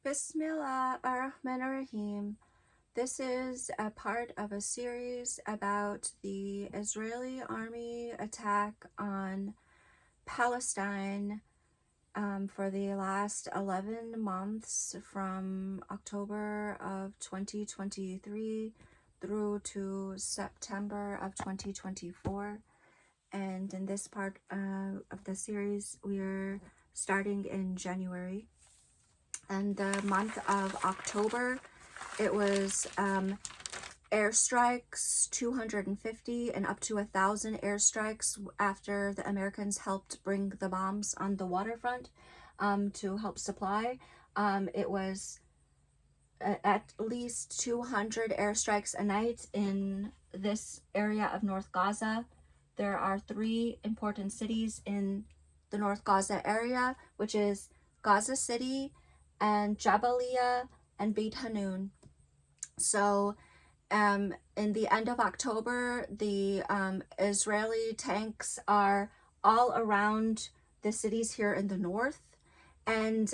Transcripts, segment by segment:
Bismillah ar-Rahman ar-Rahim. This is a part of a series about the Israeli army attack on Palestine for the last 11 months from October of 2023 through to September of 2024. And in this part of the series, we're starting in January. And the month of October, it was airstrikes, 250 and up to 1,000 airstrikes after the Americans helped bring the bombs on the waterfront to help supply. It was at least 200 airstrikes a night in this area of North Gaza. There are 3 important cities in the North Gaza area, which is Gaza City and Jabalia and Beit Hanun. So in the end of October, the Israeli tanks are all around the cities here in the north. And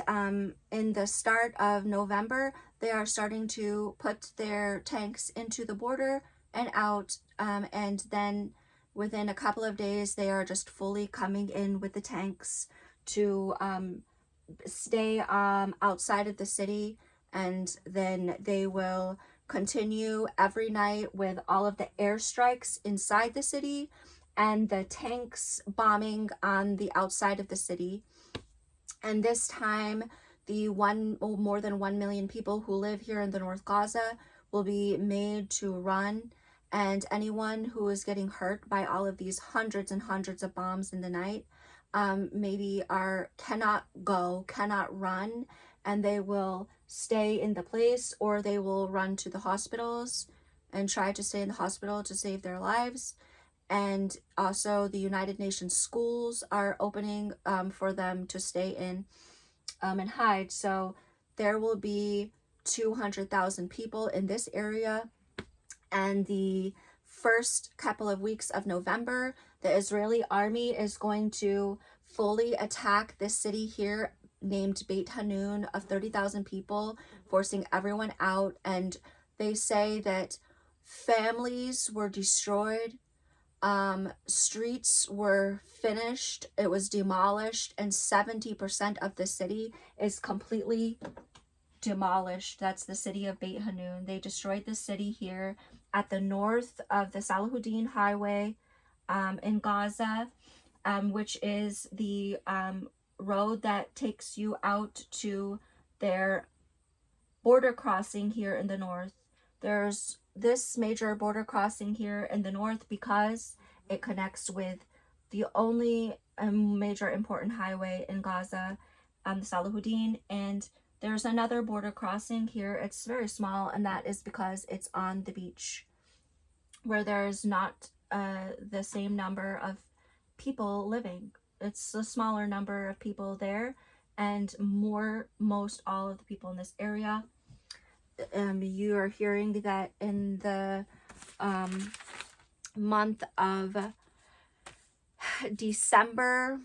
in the start of November, they are starting to put their tanks into the border and out. And then within a couple of days, they are just fully coming in with the tanks to stay outside of the city, and then they will continue every night with all of the airstrikes inside the city and the tanks bombing on the outside of the city. And this time, the more than 1 million people who live here in the North Gaza will be made to run, and anyone who is getting hurt by all of these hundreds and hundreds of bombs in the night maybe cannot run, and they will stay in the place, or they will run to the hospitals and try to stay in the hospital to save their lives. And also the United Nations schools are opening for them to stay in and hide. So there will be 200,000 people in this area. And the first couple of weeks of November, the Israeli army is going to fully attack this city here named Beit Hanun of 30,000 people, forcing everyone out. And they say that families were destroyed, streets were finished, it was demolished, and 70% of the city is completely demolished. That's the city of Beit Hanun. They destroyed the city here at the north of the Salahuddin Highway in Gaza, which is the road that takes you out to their border crossing here in the north. There's this major border crossing here in the north because it connects with the only major important highway in Gaza, the Salahuddin, and there's another border crossing here. It's very small, and that is because it's on the beach where there's not the same number of people living. It's a smaller number of people there, and most all of the people in this area. You are hearing that in the month of December,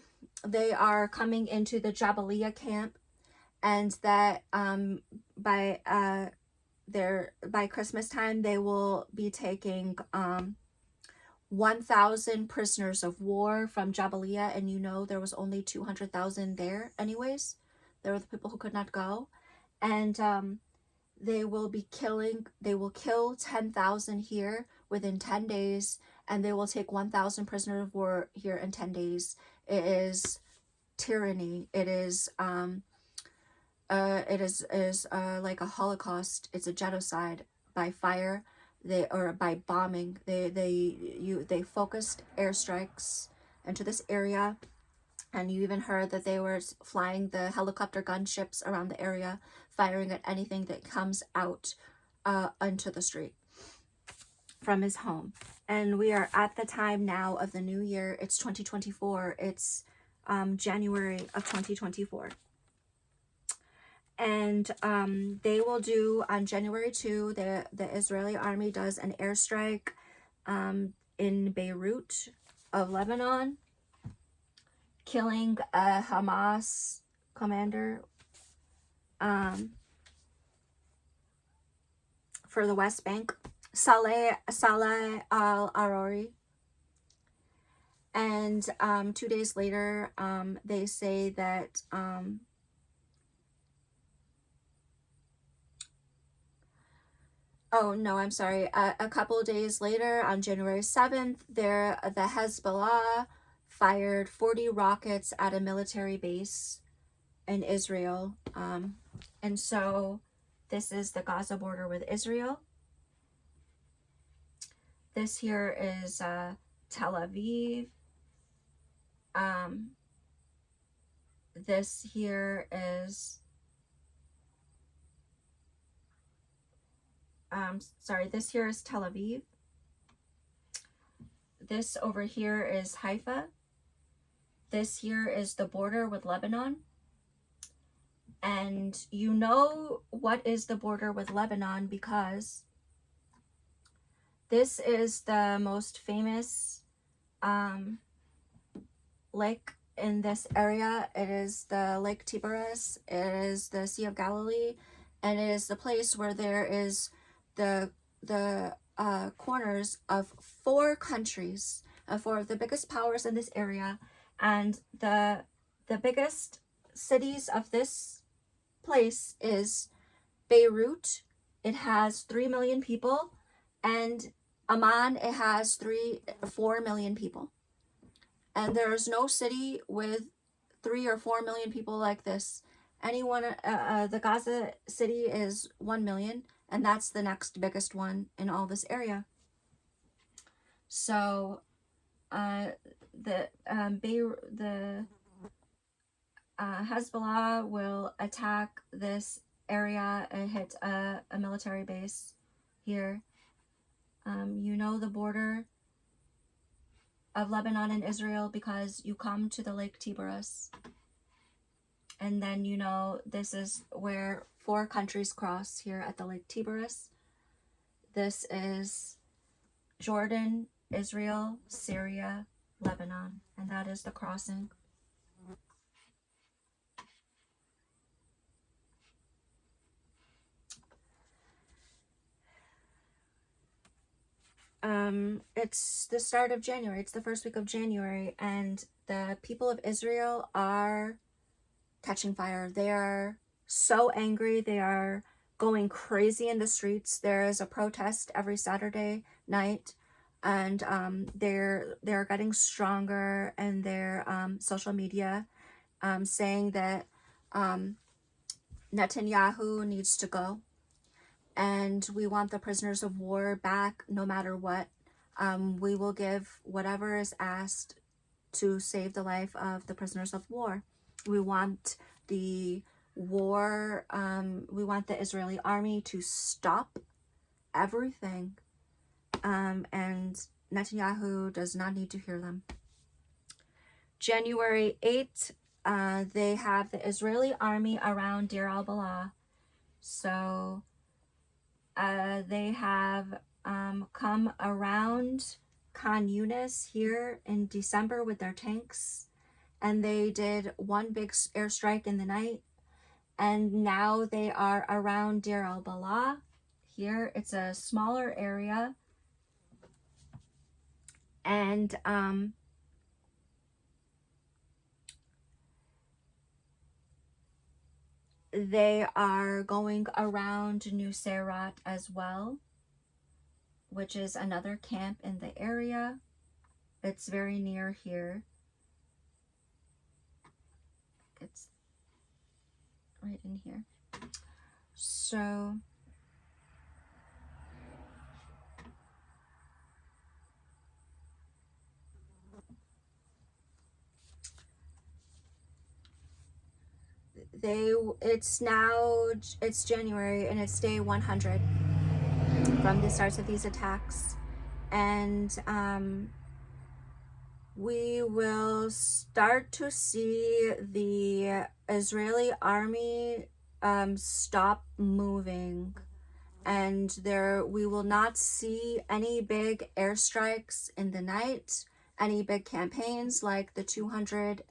they are coming into the Jabalia camp, and that by Christmas time they will be taking 1,000 prisoners of war from Jabalia. And there was only 200,000 there anyways. There were the people who could not go, and they will kill 10,000 here within 10 days, and they will take 1,000 prisoners of war here in 10 days. It is tyranny. It is like a Holocaust. It's a genocide by fire, or by bombing. They focused airstrikes into this area, and you even heard that they were flying the helicopter gunships around the area, firing at anything that comes out onto the street from his home. And we are at the time now of the new year. It's 2024. It's January of 2024. And they will do on January 2, the Israeli army does an airstrike in Beirut of Lebanon, killing a Hamas commander. for the West Bank, Saleh al-Arori. And 2 days later, they say that oh no, I'm sorry. A couple of days later, on January 7th, the Hezbollah fired 40 rockets at a military base in Israel. And so this is the Gaza border with Israel. This here is Tel Aviv. This here is this here is Tel Aviv. This over here is Haifa. This here is the border with Lebanon. And you know what is the border with Lebanon because this is the most famous lake in this area. It is the Lake Tiberias. It is the Sea of Galilee. And it is the place where there is the corners of 4 countries, 4 of the biggest powers in this area. And the biggest cities of this place is Beirut. It has 3 million people, and Amman, it has 4 million people. And there's no city with 3 or 4 million people like this. The Gaza city is 1 million, and that's the next biggest one in all this area. So Hezbollah will attack this area and hit a military base here. You know the border of Lebanon and Israel because you come to the Lake Tiberias. And then you know this is where 4 countries cross here at the Lake Tiberias. This is Jordan, Israel, Syria, Lebanon, and that is the crossing. It's the start of January. It's the first week of January, and the people of Israel are catching fire. They are so angry. They are going crazy in the streets. There is a protest every Saturday night, and they're getting stronger in their social media, saying that Netanyahu needs to go, and we want the prisoners of war back no matter what. We will give whatever is asked to save the life of the prisoners of war. We want the war, we want the Israeli army to stop everything. And Netanyahu does not need to hear them. January 8th, they have the Israeli army around Deir al-Balah. So they have come around Khan Yunis here in December with their tanks, and they did one big airstrike in the night, and now they are around Deir al-Balah here. It's a smaller area, and they are going around Nuseirat as well, which is another camp in the area. It's very near here. It's right in here. So it's January, and it's day 100 from the start of these attacks, and we will start to see the Israeli army stop moving, and we will not see any big airstrikes in the night, any big campaigns like the 200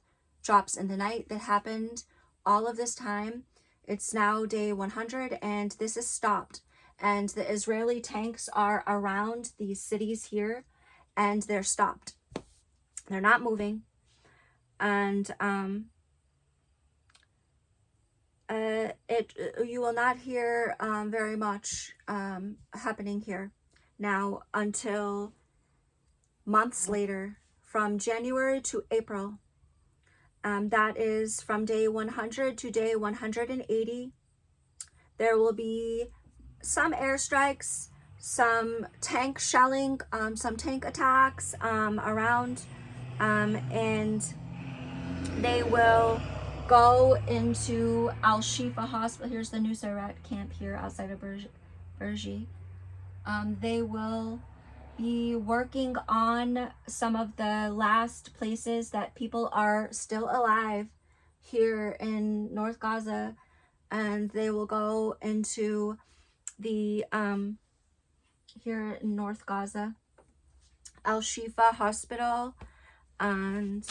drops in the night that happened all of this time. It's now day 100, and this is stopped. and the Israeli tanks are around these cities here, and they're stopped. They're not moving, and you will not hear very much happening here now until months later, from January to April. That is from day 100 to day 180. There will be some airstrikes, some tank shelling, some tank attacks around, and they will go into Al-Shifa Hospital. Here's the Nusayrat camp here outside of Berji. They will be working on some of the last places that people are still alive here in North Gaza, and they will go into the here in North Gaza, Al-Shifa Hospital, and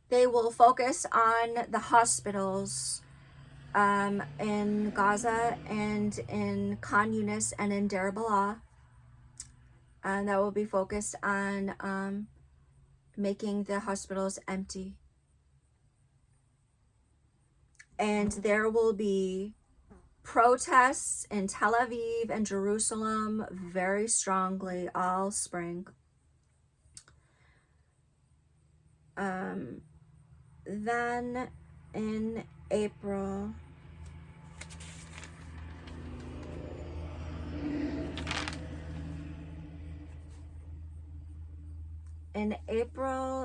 they will focus on the hospitals in Gaza and in Khan Yunis and in Deir Balah, and that will be focused on making the hospitals empty. And there will be protests in Tel Aviv and Jerusalem very strongly all spring. Then in April,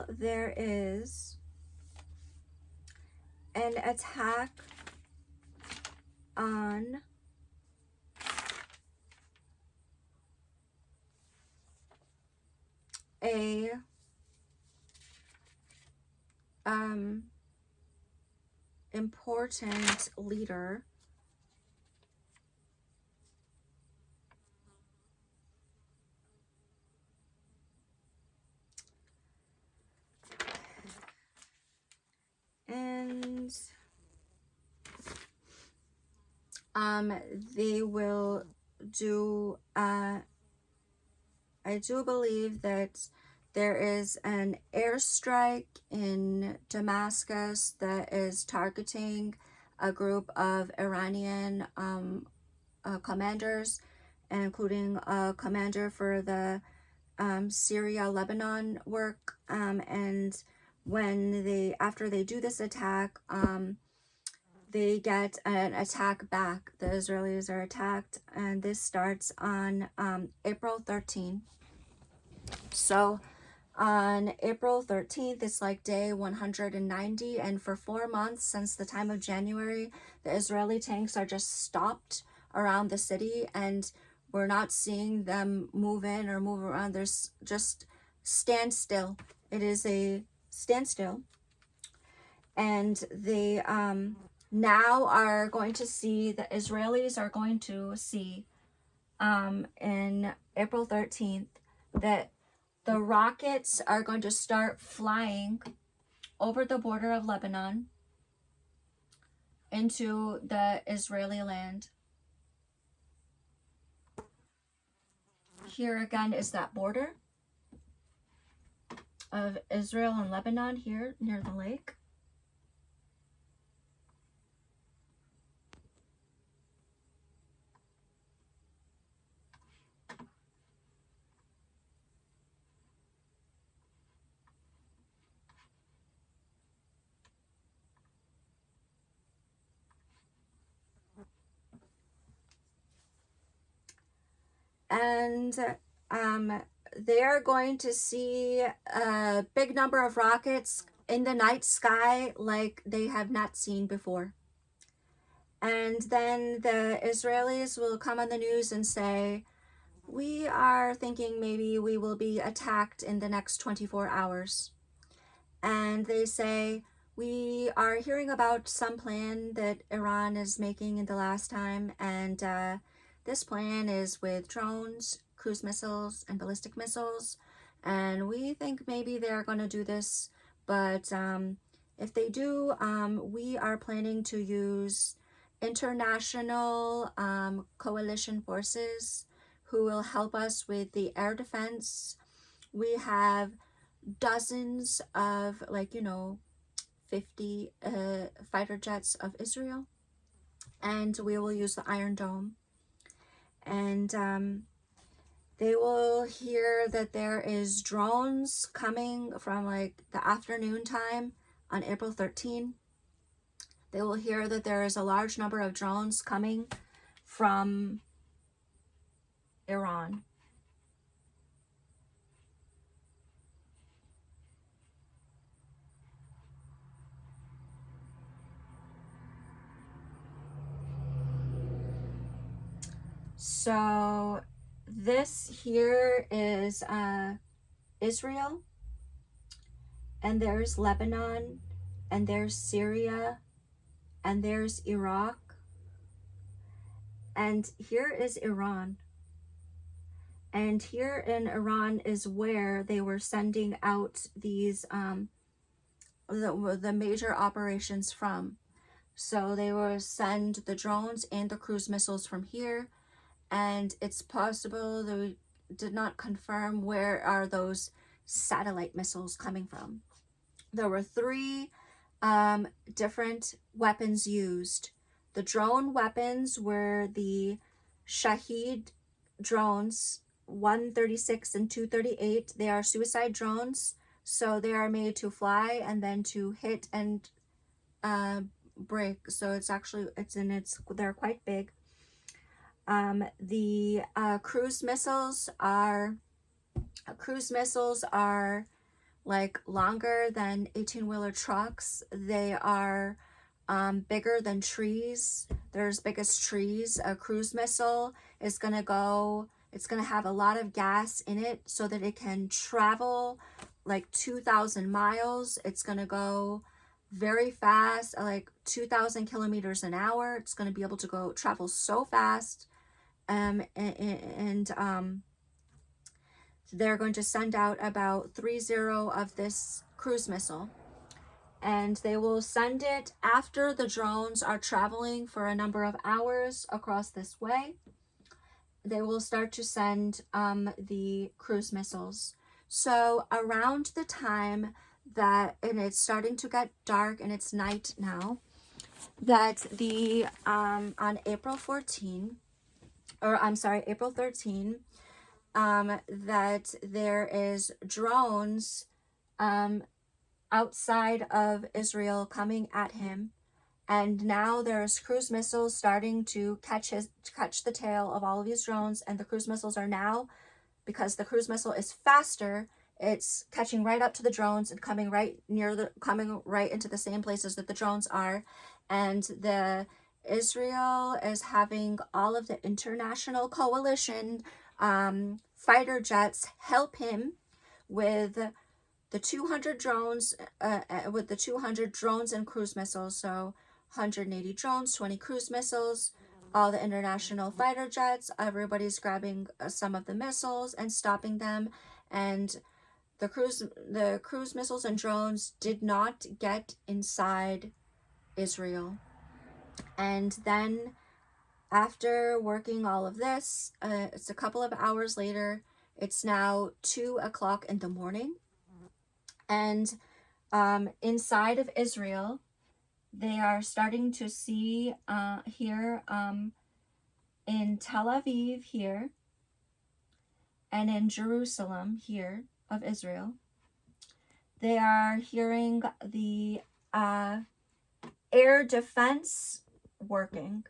there is an attack on a important leader and they will do I do believe that there is an airstrike in Damascus that is targeting a group of Iranian commanders, including a commander for the Syria-Lebanon work. And after they do this attack, they get an attack back. The Israelis are attacked, and this starts on April 13th. So on April 13th, it's like day 190, and for 4 months since the time of January, the Israeli tanks are just stopped around the city, and we're not seeing them move in or move around. There's just standstill. It is a standstill. And they now are going to see, the Israelis are going to see in April 13th that the rockets are going to start flying over the border of Lebanon into the Israeli land. Here again is that border of Israel and Lebanon here near the lake. And they are going to see a big number of rockets in the night sky like they have not seen before. And then the Israelis will come on the news and say, we are thinking maybe we will be attacked in the next 24 hours. And they say, we are hearing about some plan that Iran is making in the last time, and this plan is with drones, cruise missiles, and ballistic missiles, and we think maybe they're going to do this, but If they do, we are planning to use international coalition forces who will help us with the air defense. We have dozens of, like, 50 fighter jets of Israel, and we will use the Iron Dome. And they will hear that there is drones coming from like the afternoon time on April 13. They will hear that there is a large number of drones coming from Iran. So this here is Israel, and there's Lebanon, and there's Syria, and there's Iraq, and here is Iran. And here in Iran is where they were sending out these the major operations from. So they will send the drones and the cruise missiles from here, and it's possible that we did not confirm where are those satellite missiles coming from. There were three different weapons used. The drone weapons were the Shahed drones 136 and 238. They are suicide drones, so they are made to fly and then to hit and break. So they're quite big. The cruise missiles are like longer than 18-wheeler trucks. They are bigger than trees. They're as big as trees. A cruise missile is going to it's going to have a lot of gas in it so that it can travel like 2,000 miles. It's going to go very fast, like 2,000 kilometers an hour. It's going to be able to travel so fast. And they're going to send out about 30 of this cruise missile, and they will send it after the drones are traveling for a number of hours across this way. They will start to send the cruise missiles. So around the time that, and it's starting to get dark and it's night now, that the on April 13, that there is drones outside of Israel coming at him, and now there's cruise missiles starting to catch the tail of all of these drones, and the cruise missiles are now, because the cruise missile is faster, it's catching right up to the drones and coming right into the same places that the drones are. And the Israel is having all of the international coalition fighter jets help him with the 200 drones, and cruise missiles. So 180 drones, 20 cruise missiles, all the international fighter jets. Everybody's grabbing some of the missiles and stopping them. And the cruise missiles and drones did not get inside Israel. And then after working all of this, it's a couple of hours later. It's now 2 o'clock in the morning. And inside of Israel, they are starting to see here in Tel Aviv here, and in Jerusalem here of Israel, they are hearing the air defense working.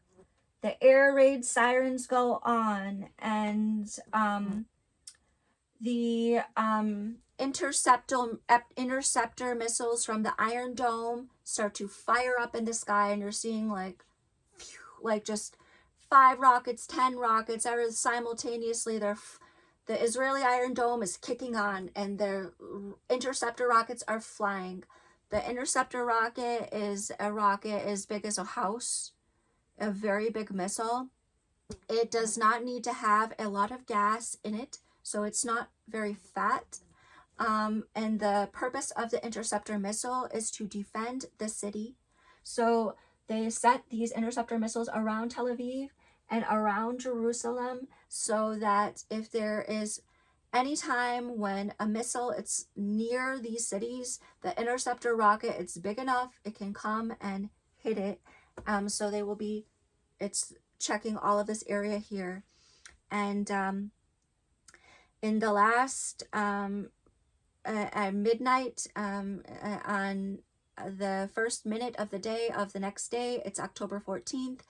The air raid sirens go on, and the interceptor missiles from the Iron Dome start to fire up in the sky, and you're seeing like just 5 rockets, 10 rockets, simultaneously. The Israeli Iron Dome is kicking on, and their interceptor rockets are flying. The interceptor rocket is a rocket as big as a house, a very big missile. It does not need to have a lot of gas in it, so it's not very fat. And the purpose of the interceptor missile is to defend the city. So they set these interceptor missiles around Tel Aviv and around Jerusalem, so that if there is any time when a missile it's near these cities, the interceptor rocket, it's big enough, it can come and hit it. So they will be, it's checking all of this area here. And in the last at midnight, on the first minute of the day of the next day, it's October 14th,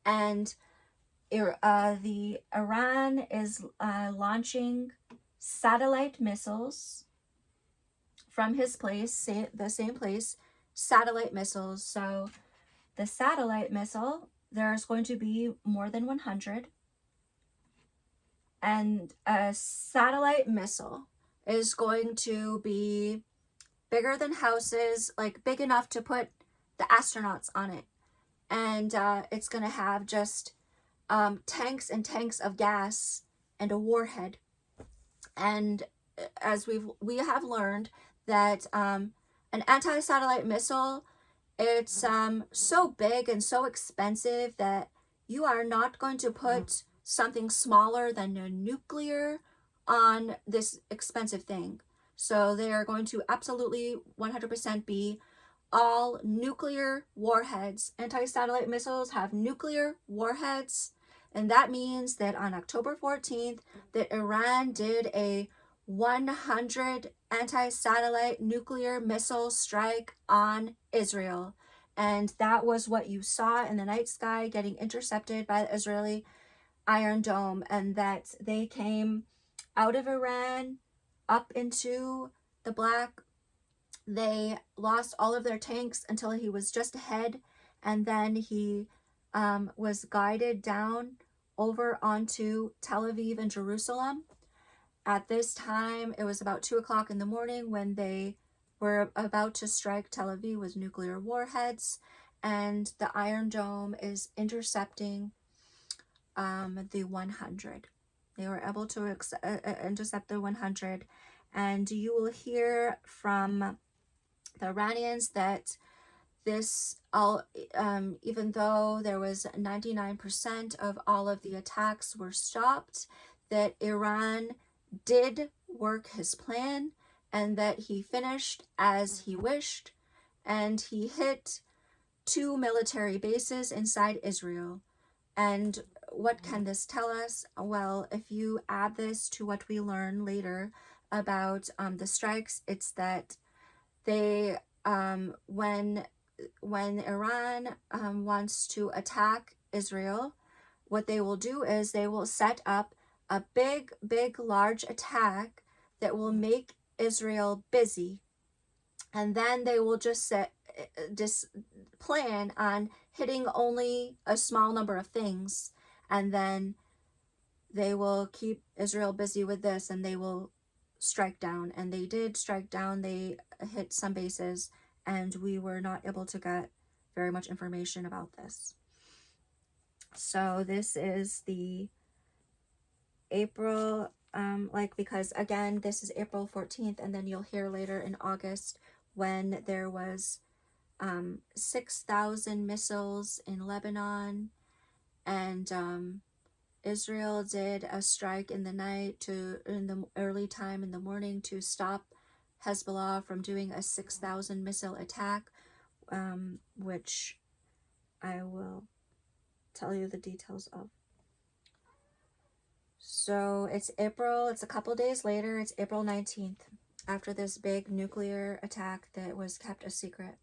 and the Iran is launching satellite missiles from his place, the same place, satellite missiles. So the satellite missile, there's going to be more than 100, and a satellite missile is going to be bigger than houses, like big enough to put the astronauts on it. And it's going to have just tanks and tanks of gas and a warhead. And as we have learned that an anti-satellite missile, it's so big and so expensive that you are not going to put something smaller than a nuclear on this expensive thing. So they are going to absolutely 100% be all nuclear warheads. Anti-satellite missiles have nuclear warheads, and that means that on October 14th, that Iran did a 100 anti-satellite nuclear missile strike on Israel. And that was what you saw in the night sky getting intercepted by the Israeli Iron Dome, and that they came out of Iran up into the Black. They lost all of their tanks until he was just ahead, and then he was guided down over onto Tel Aviv and Jerusalem. At this time, it was about 2 o'clock in the morning when they were about to strike Tel Aviv with nuclear warheads, and the Iron Dome is intercepting the 100. They were able to intercept the 100, and you will hear from the Iranians that this even though there was 99% of all of the attacks were stopped, that Iran did work his plan, and that he finished as he wished, and he hit 2 military bases inside Israel. And what can this tell us? Well, if you add this to what we learn later about the strikes, it's that they when Iran wants to attack Israel, what they will do is they will set up a big, large attack that will make Israel busy, and then they will just plan on hitting only a small number of things, and then they will keep Israel busy with this, and they will strike down. And they did strike down. They hit some bases, and we were not able to get very much information about this. So this is the April, because again, this is April 14th, and then you'll hear later in August when there was 6,000 missiles in Lebanon, and Israel did a strike in the night in the early time in the morning to stop Hezbollah from doing a 6,000 missile attack, which I will tell you the details of. So it's a couple days later, it's April 19th, after this big nuclear attack that was kept a secret.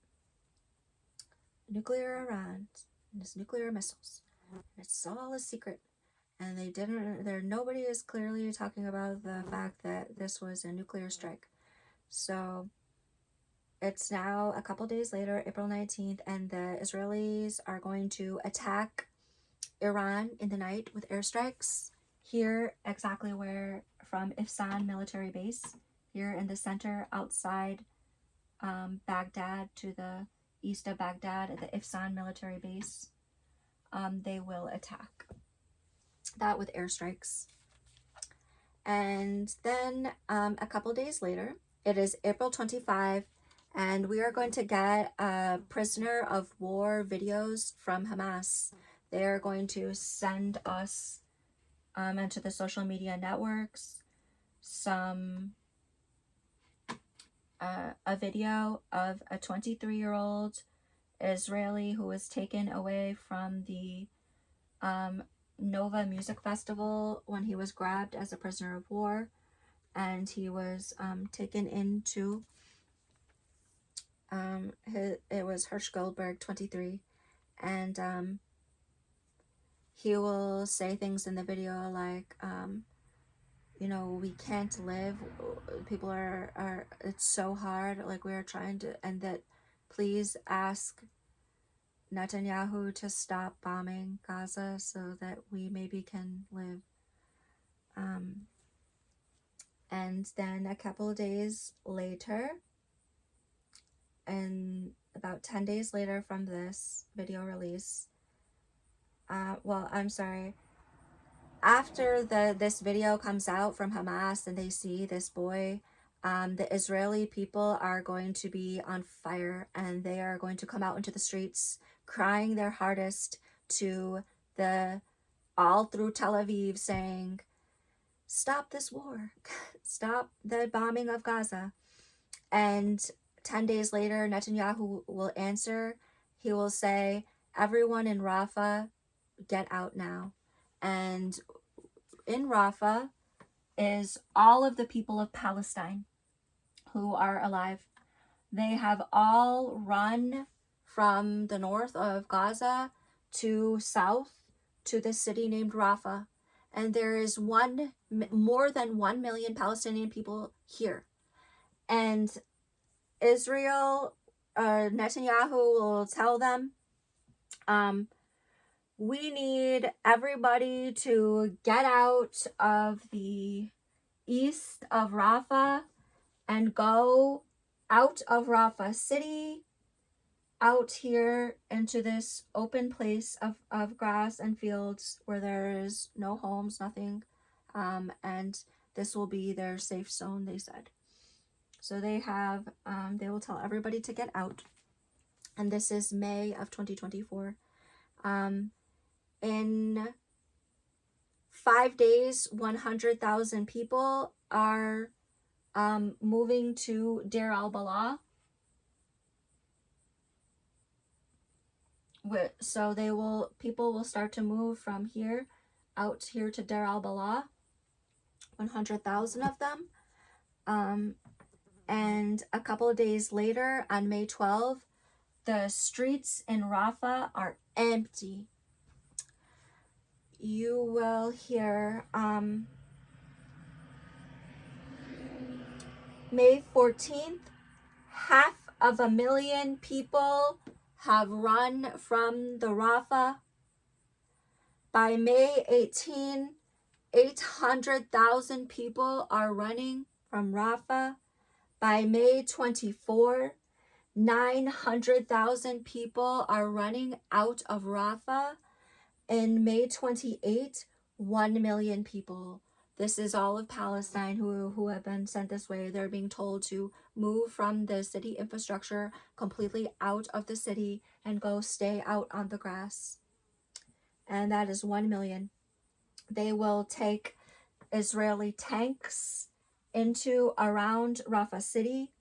Nuclear Iran, and its nuclear missiles. It's all a secret. And nobody is clearly talking about the fact that this was a nuclear strike. So it's now a couple days later, April 19th, and the Israelis are going to attack Iran in the night with airstrikes here, exactly from Ifsan military base, here in the center outside Baghdad, to the east of Baghdad at the Ifsan military base. They will attack that with airstrikes. And then a couple days later, It is April 25, and we are going to get prisoner of war videos from Hamas. They are going to send us into the social media networks a video of a 23-year-old Israeli who was taken away from the Nova Music Festival when he was grabbed as a prisoner of war, and he was taken into it was Hirsch Goldberg, 23, and he will say things in the video like, you know, we can't live, people are it's so hard, like we're trying to, and that please ask Netanyahu to stop bombing Gaza so that we maybe can live. And then a couple of days later, and about 10 days later from this video release, well, I'm sorry, after this video comes out from Hamas and they see this boy, the Israeli people are going to be on fire, and they are going to come out into the streets crying their hardest to all through Tel Aviv, saying, stop this war, stop the bombing of Gaza. And 10 days later, Netanyahu will answer. He will say, everyone in Rafah, get out now. And in Rafah is all of the people of Palestine who are alive. They have all run from the north of Gaza to south to this city named Rafah. And there is more than 1 million Palestinian people here. And Israel, Netanyahu will tell them, we need everybody to get out of the east of Rafah and go out of Rafah city, out here into this open place of grass and fields where there is no homes, nothing, and this will be their safe zone, they said. So they will tell everybody to get out, and this is May of 2024. In 5 days, 100,000 people are moving to Deir al-Balah. So people will start to move from here out here to Deir al-Balah, 100,000 of them. And a couple of days later, on May 12, the streets in Rafah are empty. You will hear May 14th, 500,000 people have run from the Rafah. By May 18, 800,000 people are running from Rafah. By May 24, 900,000 people are running out of Rafah. In May 28, 1 million people. This is all of Palestine who have been sent this way. They're being told to move from the city infrastructure completely out of the city and go stay out on the grass. And that is 1 million. They will take Israeli tanks around Rafah city,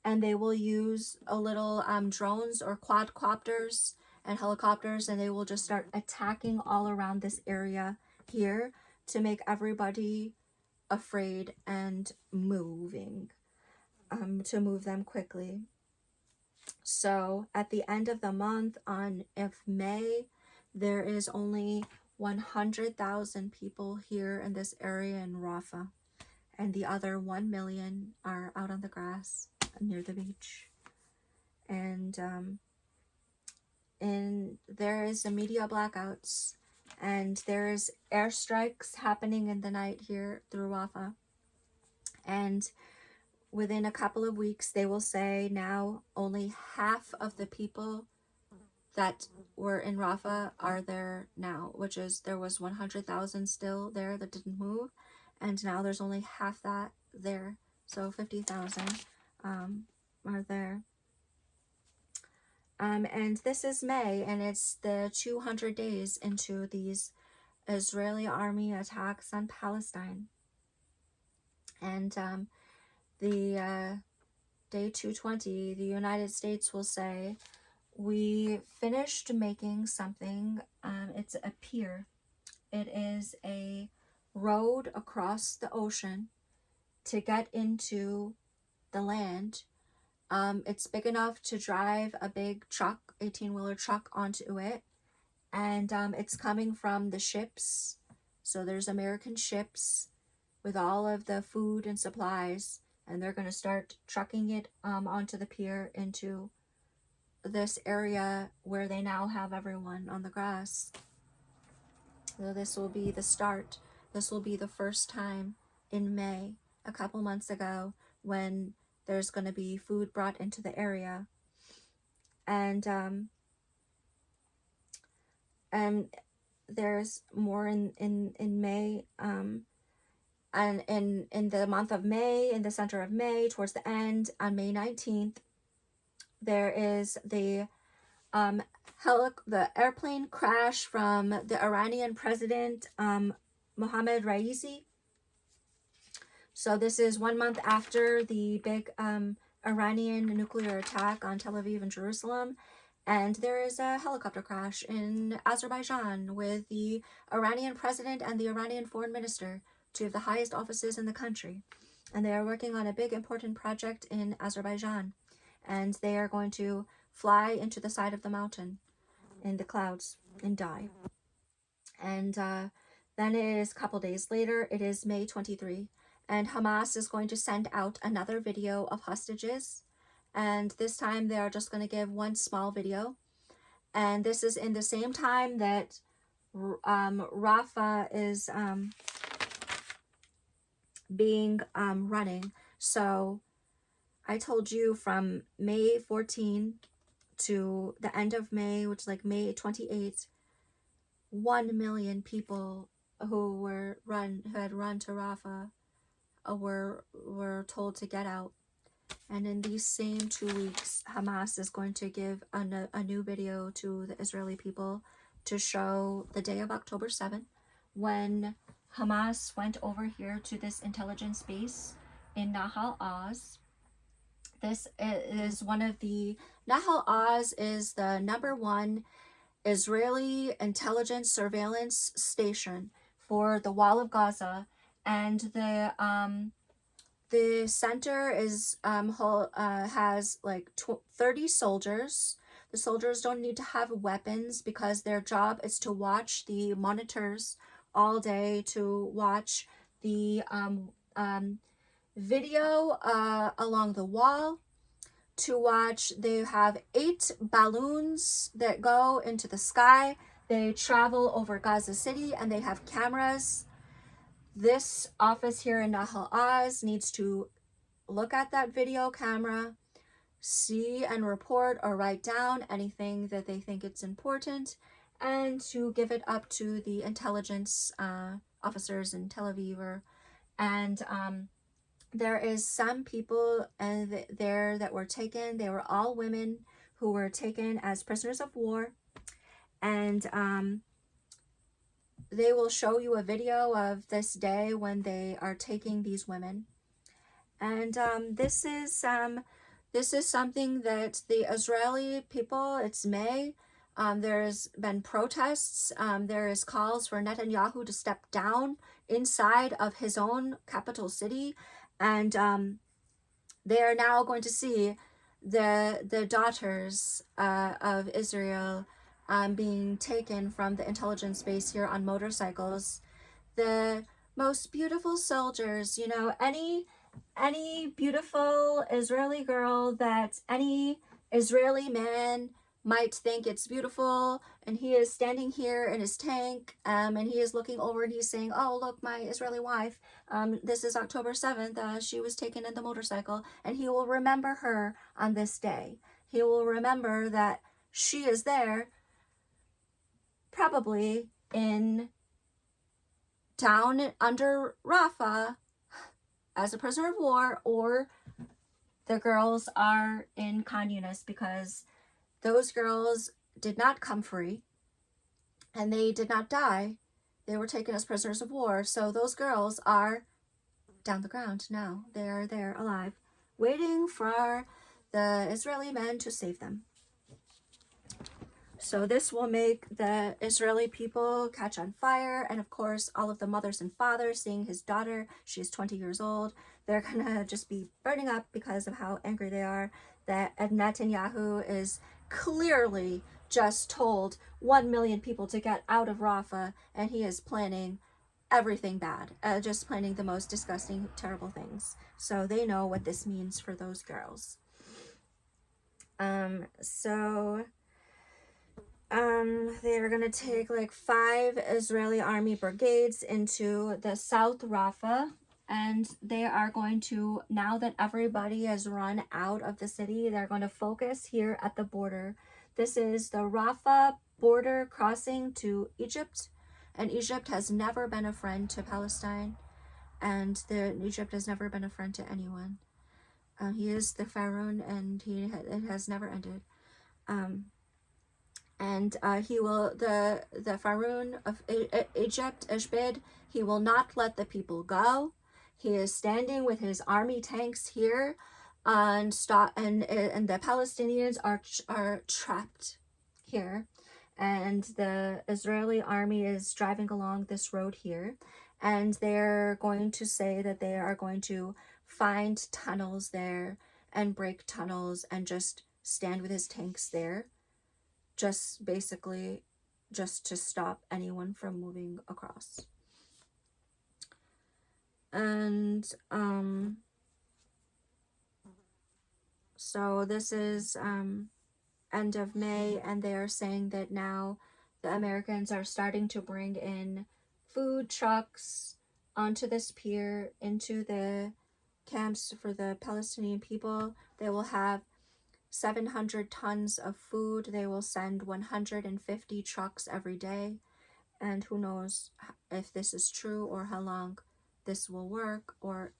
and they will use a little drones or quadcopters and helicopters, and they will just start attacking all around this area here to make everybody afraid and moving, to move them quickly. So at the end of the month of May, there is only 100,000 people here in this area in Rafah, and the other 1 million are out on the grass near the beach. And there is a media blackouts, and there is airstrikes happening in the night here through Rafah. And within a couple of weeks, they will say now only half of the people that were in Rafah are there now, which is there was 100,000 still there that didn't move, and now there's only half that there, so 50,000. are there. And this is May, and it's the 200 days into these Israeli army attacks on Palestine. And the day 220, the United States will say, we finished making something. It's a pier. It is a road across the ocean to get into the land. It's big enough to drive a big truck, 18-wheeler truck, onto it. And it's coming from the ships. So there's American ships with all of the food and supplies, and they're going to start trucking it onto the pier into this area where they now have everyone on the grass. So this will be the start. This will be the first time in May, a couple months ago, when there's going to be food brought into the area. And there's more in May, and in the month of May, in the center of May, towards the end, on May 19th, there is the airplane crash from the Iranian president, Mohammad Raisi. So this is 1 month after the big Iranian nuclear attack on Tel Aviv and Jerusalem. And there is a helicopter crash in Azerbaijan with the Iranian president and the Iranian foreign minister, two of the highest offices in the country. And they are working on a big important project in Azerbaijan. And they are going to fly into the side of the mountain in the clouds and die. And then it is a couple days later, it is May 23, and Hamas is going to send out another video of hostages. And this time they are just going to give one small video. And this is in the same time that Rafah is being running. So I told you from May 14 to the end of May, which is like May 28, 1 million people who had run to Rafah were told to get out. And in these same 2 weeks, Hamas is going to give a new video to the Israeli people to show the day of October 7th, when Hamas went over here to this intelligence base in Nahal Oz. This is Nahal Oz is the #1 Israeli intelligence surveillance station for the Wall of Gaza, and the center is has like 30 soldiers. The soldiers don't need to have weapons because their job is to watch the monitors all day, to watch the video along the wall, to watch. They have 8 balloons that go into the sky. They travel over Gaza City, and they have cameras. This office here in Nahal Oz needs to look at that video camera, see and report or write down anything that they think it's important, and to give it up to the intelligence officers in Tel Aviv. And there is some people there that were taken. They were all women who were taken as prisoners of war. And they will show you a video of this day when they are taking these women. And this is something that the Israeli people, it's May, there's been protests, there is calls for Netanyahu to step down inside of his own capital city, and they are now going to see the daughters of Israel being taken from the intelligence base here on motorcycles. The most beautiful soldiers, you know, any beautiful Israeli girl that any Israeli man might think it's beautiful, and he is standing here in his tank, and he is looking over and he's saying, oh, look, my Israeli wife, this is October 7th, she was taken in the motorcycle, and he will remember her on this day. He will remember that she is there, probably down under Rafah as a prisoner of war, or the girls are in communist because those girls did not come free and they did not die. They were taken as prisoners of war. So those girls are down the ground now. They are there alive, waiting for the Israeli men to save them. So this will make the Israeli people catch on fire. And of course, all of the mothers and fathers seeing his daughter, she's 20 years old, they're gonna just be burning up because of how angry they are that Netanyahu is clearly just told 1 million people to get out of Rafah, and he is planning everything bad, just planning the most disgusting, terrible things. So they know what this means for those girls. They're gonna take like 5 Israeli army brigades into the South Rafah, and they are going to, now that everybody has run out of the city, they're going to focus here at the border. This is the Rafah border crossing to Egypt, and Egypt has never been a friend to Palestine, and Egypt has never been a friend to anyone. He is the Pharaoh, and it has never ended. And he will, the Pharaoh of Egypt, Eshbid, he will not let the people go. He is standing with his army tanks here, and the Palestinians are trapped here, and the Israeli army is driving along this road here, and they're going to say that they are going to find tunnels there and break tunnels and just stand with his tanks there, just basically just to stop anyone from moving across. And so this is end of May, and they are saying that now the Americans are starting to bring in food trucks onto this pier into the camps for the Palestinian people. They will have 700 tons of food. They will send 150 trucks every day, and who knows if this is true or how long this will work, or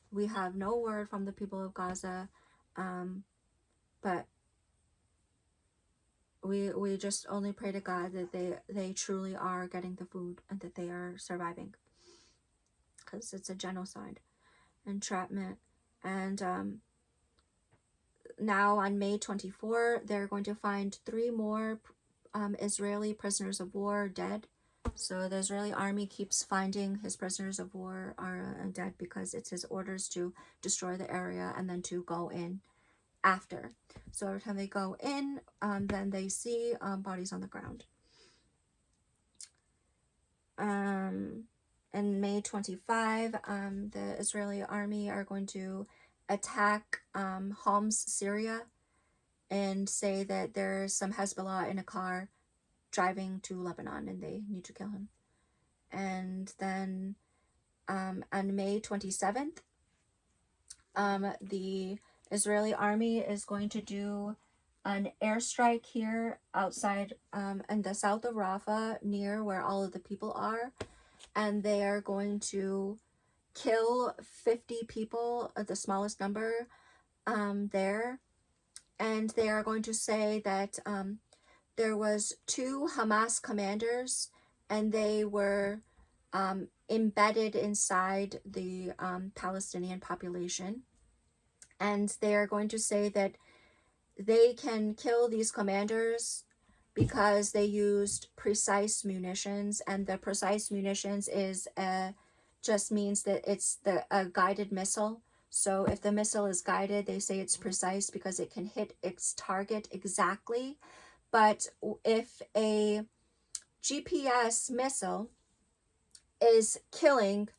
we have no word from the people of Gaza, but we just only pray to God that they truly are getting the food and that they are surviving, because it's a genocide, entrapment. And now on May 24, they're going to find 3 more Israeli prisoners of war dead. So the Israeli army keeps finding his prisoners of war are dead because it's his orders to destroy the area and then to go in after. So every time they go in, then they see bodies on the ground. In May 25, the Israeli army are going to attack Homs, Syria, and say that there's some Hezbollah in a car driving to Lebanon and they need to kill him. And then on May 27th, the Israeli army is going to do an airstrike here outside in the south of Rafah, near where all of the people are, and they are going to kill 50 people, the smallest number there, and they are going to say that there was 2 Hamas commanders, and they were embedded inside the Palestinian population, and they are going to say that they can kill these commanders because they used precise munitions, and the precise munitions is just means that it's a guided missile. So if the missile is guided, they say it's precise because it can hit its target exactly. But if a GPS missile is killing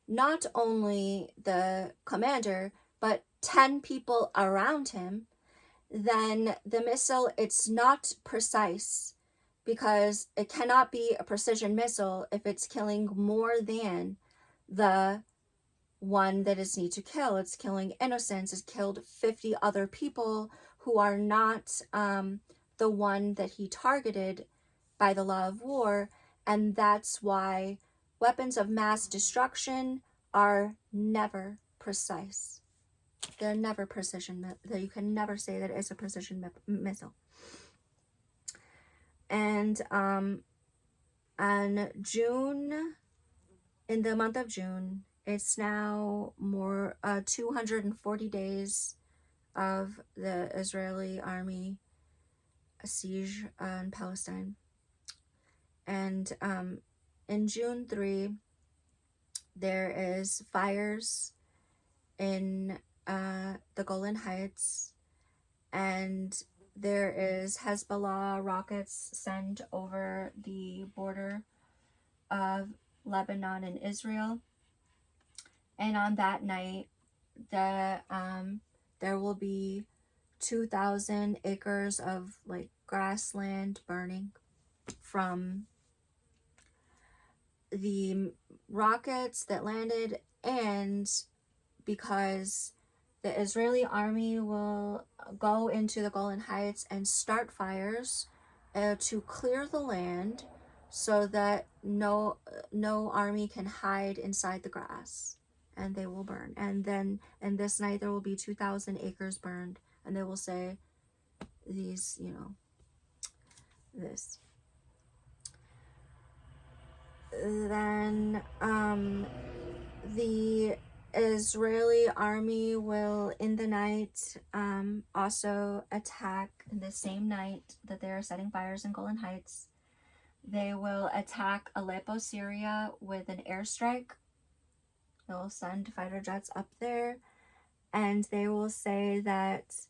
not only the commander, but 10 people around him, then the missile, it's not precise, because it cannot be a precision missile if it's killing more than the one that is need to kill. It's killing innocents. It's killed 50 other people who are not the one that he targeted by the law of war. And that's why weapons of mass destruction are never precise. They're never precision. You can never say that it's a precision missile. And on June, in the month of June, it's now more 240 days of the Israeli army siege in Palestine. And in June 3, there is fires in the Golan Heights, and there is Hezbollah rockets sent over the border of Lebanon and Israel. And on that night, there will be 2,000 acres of like grassland burning from the rockets that landed, and because the Israeli army will go into the Golan Heights and start fires to clear the land so that no army can hide inside the grass, and they will burn. And then, and this night there will be 2,000 acres burned, and they will say these, you know, this. Then the Israeli army will, in the night, also attack the same night that they are setting fires in Golan Heights. They will attack Aleppo, Syria with an airstrike. They'll send fighter jets up there, and they will say that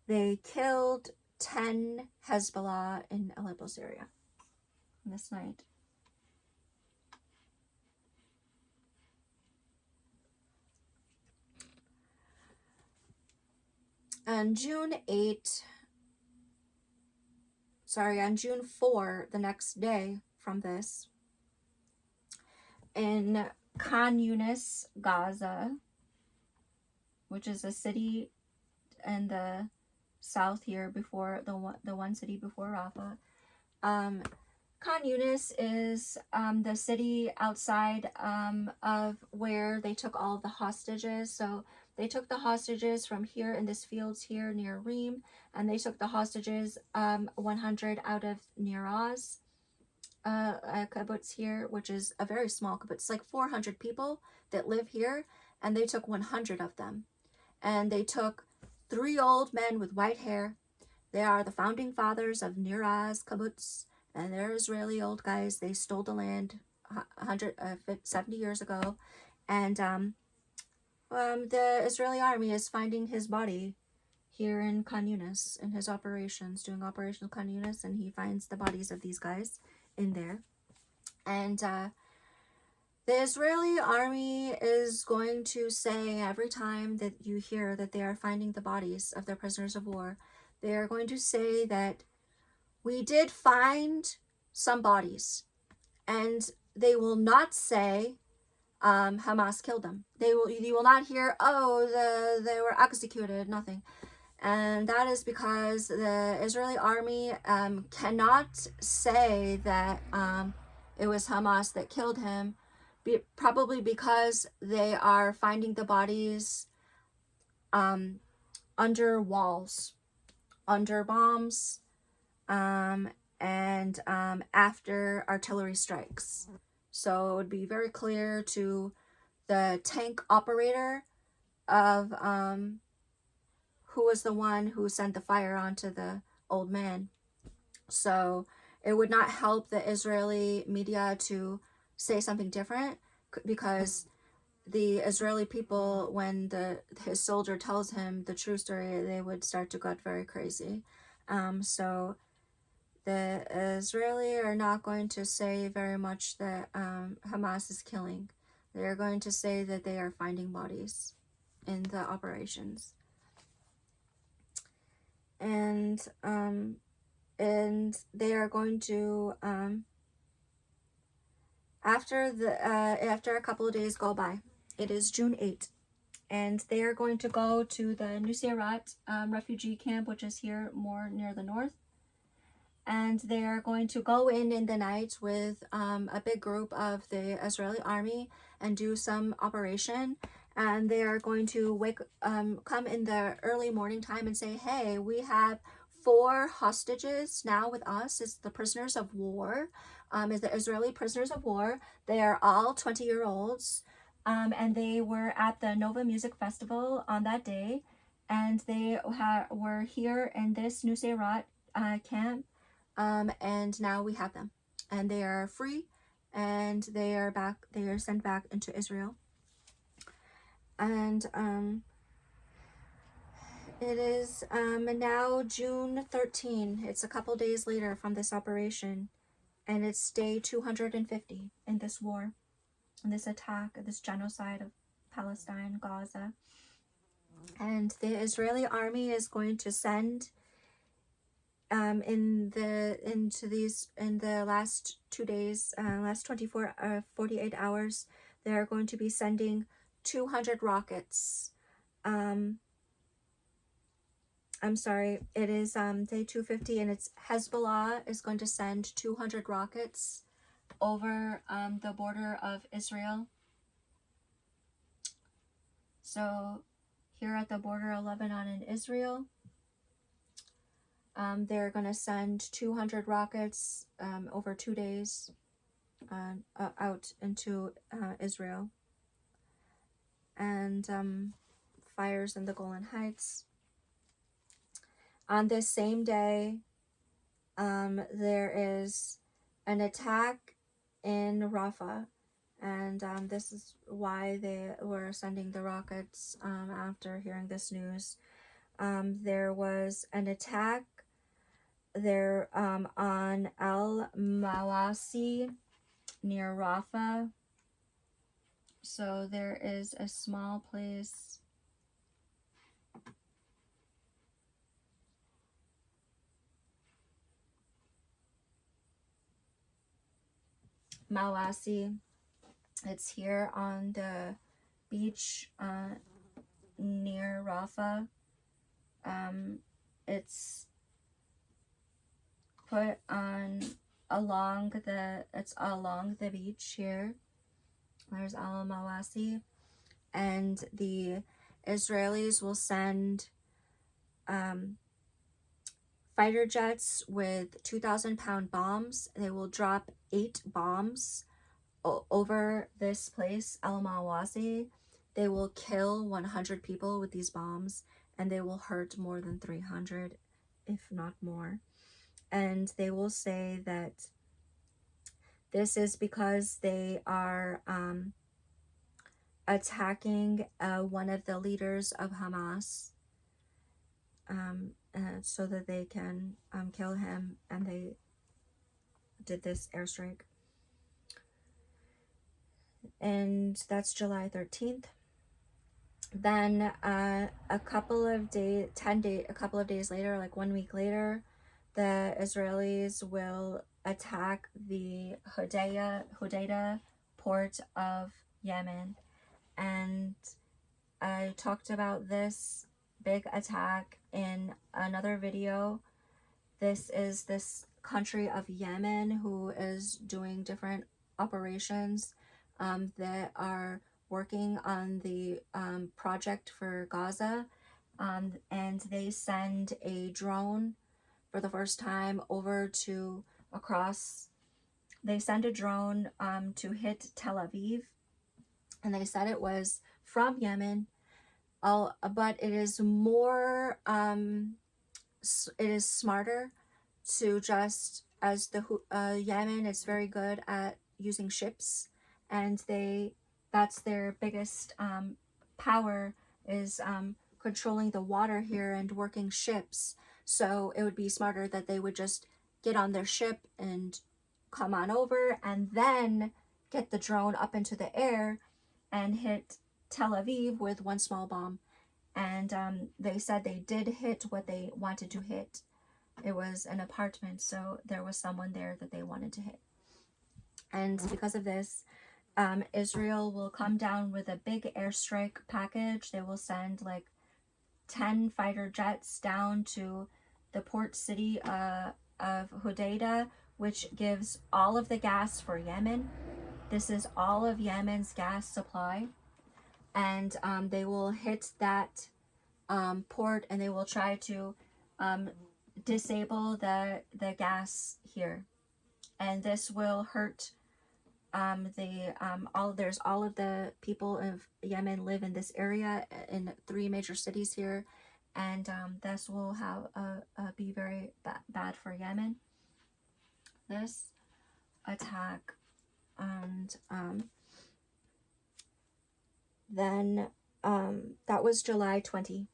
they killed 10 Hezbollah in Aleppo, Syria this night. On June 4, the next day from this, in Khan Yunis, Gaza, which is a city in the south here before the one city before Rafah. Khan Yunis is the city outside of where they took all the hostages. So they took the hostages from here in this fields here near Reem, and they took the hostages 100 out of Nir Oz, a kibbutz here, which is a very small kibbutz. It's like 400 people that live here, and they took 100 of them. And they took 3 old men with white hair. They are the founding fathers of Nir Oz kibbutz, and they're Israeli old guys. They stole the land 170 years ago, and the Israeli army is finding his body here in Khan Yunis in his operations, doing Operation Khan Yunis, and he finds the bodies of these guys in there. And the Israeli army is going to say, every time that you hear that they are finding the bodies of their prisoners of war, they are going to say that we did find some bodies, and they will not say Hamas killed them. You will not hear, oh, they were executed, nothing. And that is because the Israeli army cannot say that it was Hamas that killed him, probably because they are finding the bodies under walls, under bombs, and after artillery strikes. So it would be very clear to the tank operator of who was the one who sent the fire onto the old man. So it would not help the Israeli media to say something different, because the Israeli people, when his soldier tells him the true story, they would start to get very crazy. So the Israeli are not going to say very much that Hamas is killing. They are going to say that they are finding bodies in the operations. And they are going to after a couple of days go by, it is June 8th, and they are going to go to the Nuseirat refugee camp, which is here more near the north. And they are going to go in the night with a big group of the Israeli army and do some operation. and they are going to come in the early morning time and say, hey, we have 4 hostages now with us. It's the prisoners of war, is the Israeli prisoners of war. They are all 20-year-olds, and they were at the Nova Music Festival on that day, and they were here in this Nuseirat camp, and now we have them, and they are free, and they are sent back into Israel. And it is now June 13. It's a couple days later from this operation, and it's day 250 in this war, in this attack, this genocide of Palestine, Gaza. And the Israeli army is going to send in the last 2 days, last 48 hours, they're going to be sending 200 rockets. I'm sorry, it is day 250, and it's Hezbollah is going to send 200 rockets over the border of Israel. So here at the border of Lebanon and Israel, they're going to send 200 rockets over 2 days out into Israel. And fires in the Golan Heights. On this same day, there is an attack in Rafah, and this is why they were sending the rockets after hearing this news. There was an attack there on Al-Mawasi near Rafah. So there is a small place Mawasi. It's here on the beach near Rafah. It's put on along the beach here. There's Al Mawasi, and the Israelis will send fighter jets with 2,000-pound bombs. They will drop 8 bombs over this place, Al Mawasi. They will kill 100 people with these bombs, and they will hurt more than 300, if not more. And they will say that this is because they are attacking one of the leaders of Hamas, so that they can kill him, and they did this airstrike. And that's July 13th. Then a couple of days later, like 1 week later, the Israelis will attack the Hodeidah port of Yemen. And I talked about this big attack in another video. This is this country of Yemen who is doing different operations that are working on the project for Gaza, and they send a drone for the first time they send a drone to hit Tel Aviv, and they said it was from Yemen, but it is more, it is smarter to just, as the Yemen is very good at using ships, and that's their biggest power, is controlling the water here and working ships. So it would be smarter that they would just get on their ship and come on over, and then get the drone up into the air and hit Tel Aviv with 1 small bomb. And they said they did hit what they wanted to hit. It was an apartment, so there was someone there that they wanted to hit. And because of this, Israel will come down with a big airstrike package. They will send like 10 fighter jets down to the port city of Hodeidah, which gives all of the gas for Yemen. This is all of Yemen's gas supply. and they will hit that port, and they will try to disable the gas here, and this will hurt all of the people of Yemen live in this area in 3 major cities here, and this will have be very bad for Yemen, this attack. And then that was July 20.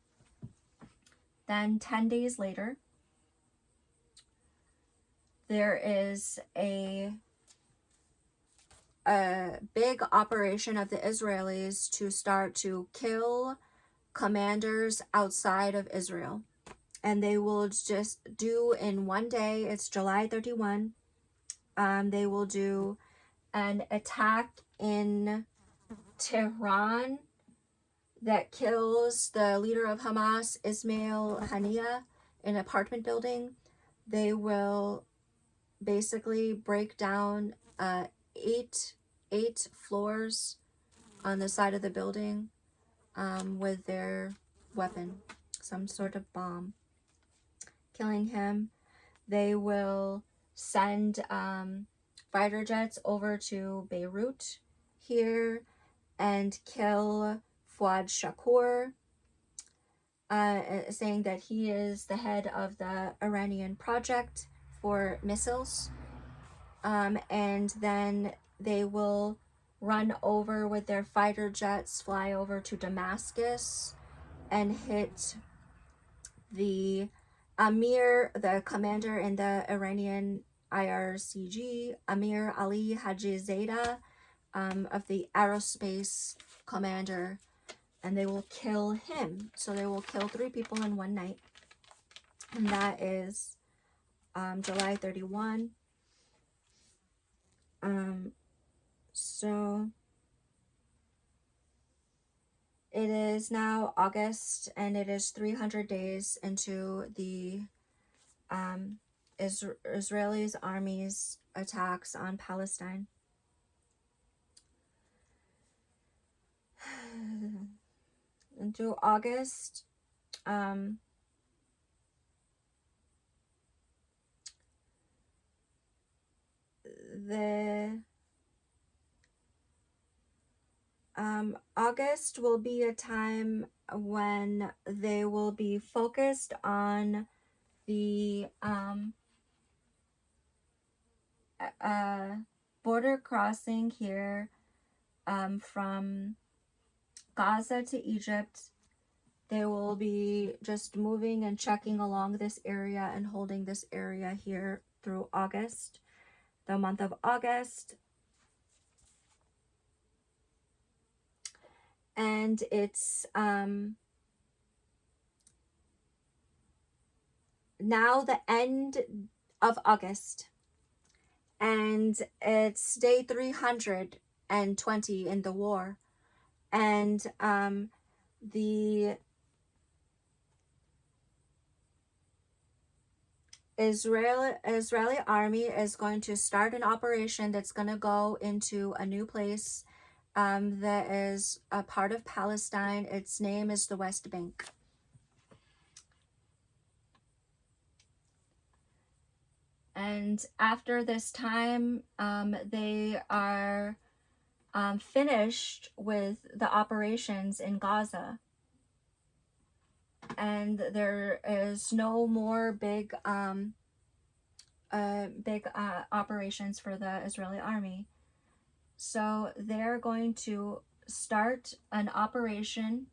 Then 10 days later, there is a big operation of the Israelis to start to kill commanders outside of Israel. And they will just do in one day, it's July 31, they will do an attack in Tehran that kills the leader of Hamas, Ismail Haniyeh, in an apartment building. They will basically break down 8 floors on the side of the building with their weapon, some sort of bomb, killing him. They will send fighter jets over to Beirut here and kill Fuad Shakur, saying that he is the head of the Iranian project for missiles. And then they will run over with their fighter jets, fly over to Damascus, and hit the Amir, the commander in the Iranian IRCG, Amir Ali Hajizadeh, of the aerospace commander, and they will kill him. So they will kill 3 people in one night, and that is July 31. So it is now August, and it is 300 days into the Israeli army's attacks on Palestine. Into August, August will be a time when they will be focused on the border crossing here from Gaza to Egypt. They will be just moving and checking along this area and holding this area here through August, the month of August. And it's now the end of August, and it's day 320 in the war, and the Israeli army is going to start an operation that's going to go into a new place that is a part of Palestine. Its name is the West Bank. And after this time, they are finished with the operations in Gaza. And there is no more big operations for the Israeli army. So they're going to start an operation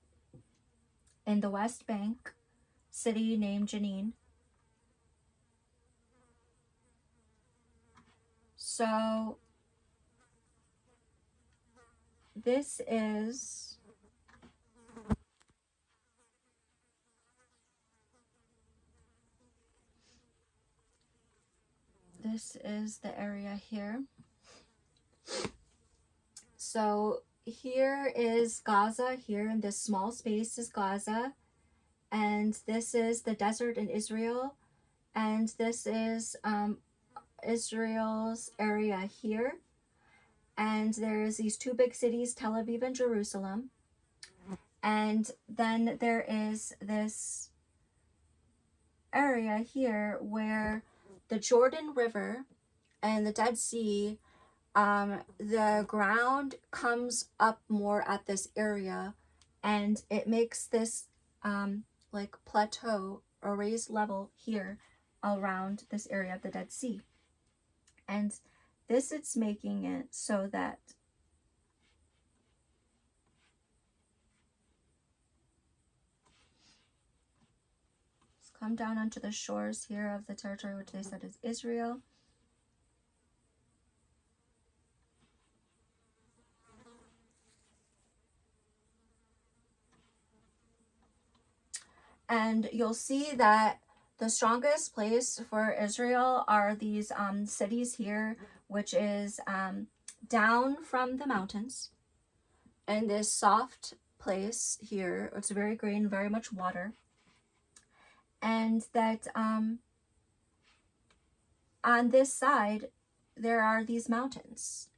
in the West Bank, city named Jenin. So this is the area here. So here is Gaza. Here in this small space is Gaza, and this is the desert in Israel, and this is Israel's area here, and there's these 2 big cities, Tel Aviv and Jerusalem, And then there is this area here where the Jordan River and the Dead Sea, the ground comes up more at this area, and it makes this like plateau or raised level here around this area of the Dead Sea. And this, it's making it so that come down onto the shores here of the territory which they said is Israel. And you'll see that the strongest place for Israel are these cities here, which is down from the mountains. And this soft place here, it's very green, very much water. And that on this side, there are these mountains.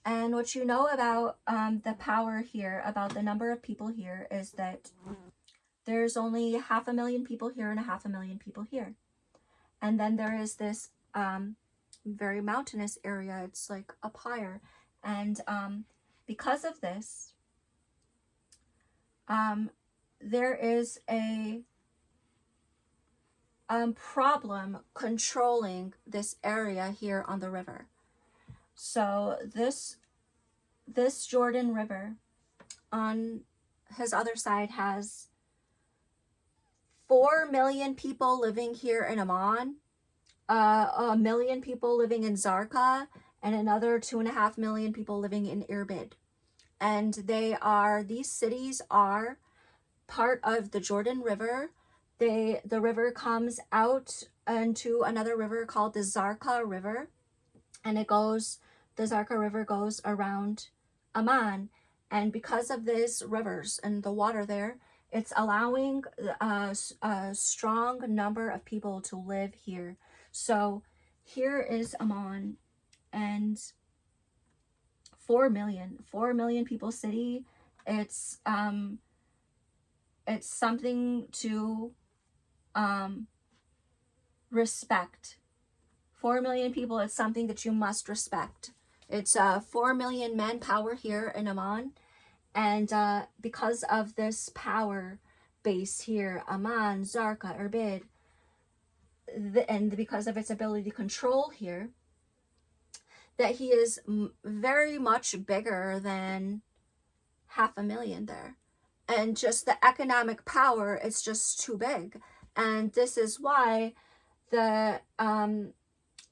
And what you know about the power here, about the number of people here, is that there's only 500,000 people here and 500,000 people here. And then there is this very mountainous area. It's like up higher. And because of this, there is a problem controlling this area here on the river. So this Jordan River on his other side has 4 million people living here in Amman, 1 million people living in Zarqa, and another 2.5 million people living in Irbid. And these cities are part of the Jordan River. The river comes out into another river called the Zarqa River, and the Zarqa River goes around Amman. And because of these rivers and the water there, it's allowing a strong number of people to live here. So here is Amman, and 4 million people city. It's something to respect. 4 million people, it's something that you must respect. It's 4 million manpower here in Amman. And because of this power base here, Amman, Zarqa, Irbid, and because of its ability to control here, that he is very much bigger than 500,000 there. And just the economic power, it's just too big. And this is why the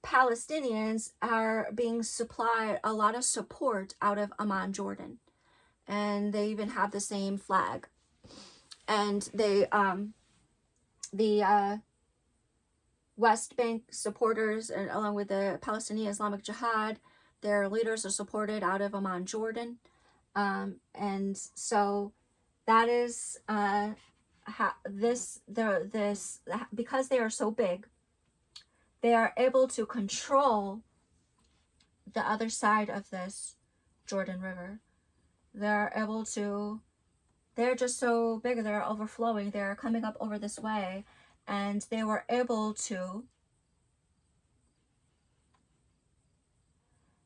Palestinians are being supplied a lot of support out of Amman, Jordan. And they even have the same flag. And they, the West Bank supporters, and along with the Palestinian Islamic Jihad, their leaders are supported out of Amman, Jordan. And so that is because they are so big, they are able to control the other side of this Jordan River. They're just so big, they're overflowing, they're coming up over this way, and they were able to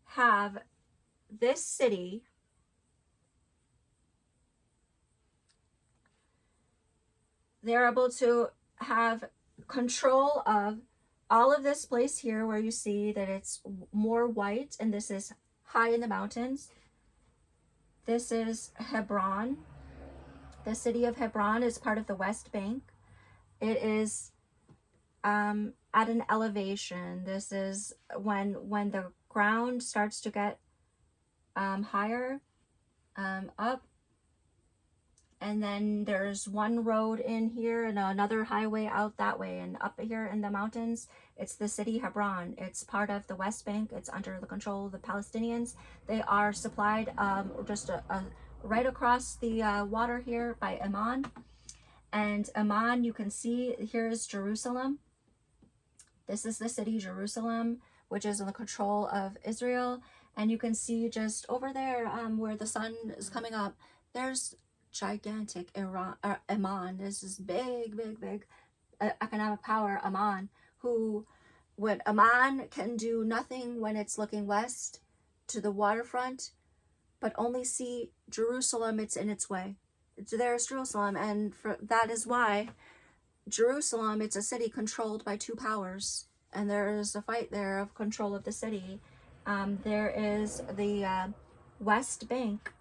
have this city they're able to have control of all of this place here, where you see that it's more white, and this is high in the mountains. This is Hebron. The city of Hebron is part of the West Bank. It is at an elevation. This is when the ground starts to get higher up. And then there's one road in here and another highway out that way. And up here in the mountains, it's the city Hebron. It's part of the West Bank. It's under the control of the Palestinians. They are supplied just right across the water here by Amman. And Amman, you can see here is Jerusalem. This is the city Jerusalem, which is in the control of Israel. And you can see just over there where the sun is coming up, there's gigantic Iran. This is big, big, big economic power, Amman, who, when Amman can do nothing when it's looking west to the waterfront, but only see Jerusalem, it's in its way. There's Jerusalem, and that is why Jerusalem, it's a city controlled by two powers, and there is a fight there of control of the city. There is the West Bank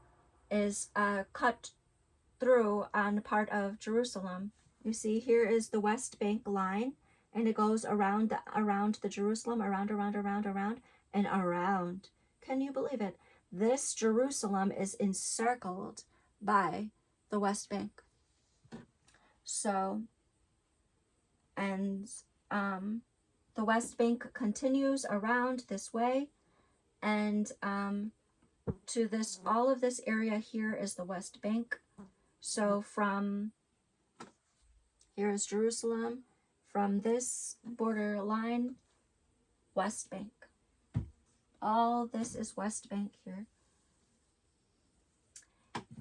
is cut through on part of Jerusalem. You see, here is the West Bank line, and it goes around the Jerusalem, around, and around. Can you believe it? This Jerusalem is encircled by the West Bank. So, and the West Bank continues around this way, and to this, all of this area here is the West Bank. So from here is Jerusalem, from this border line, West Bank. All this is West Bank here.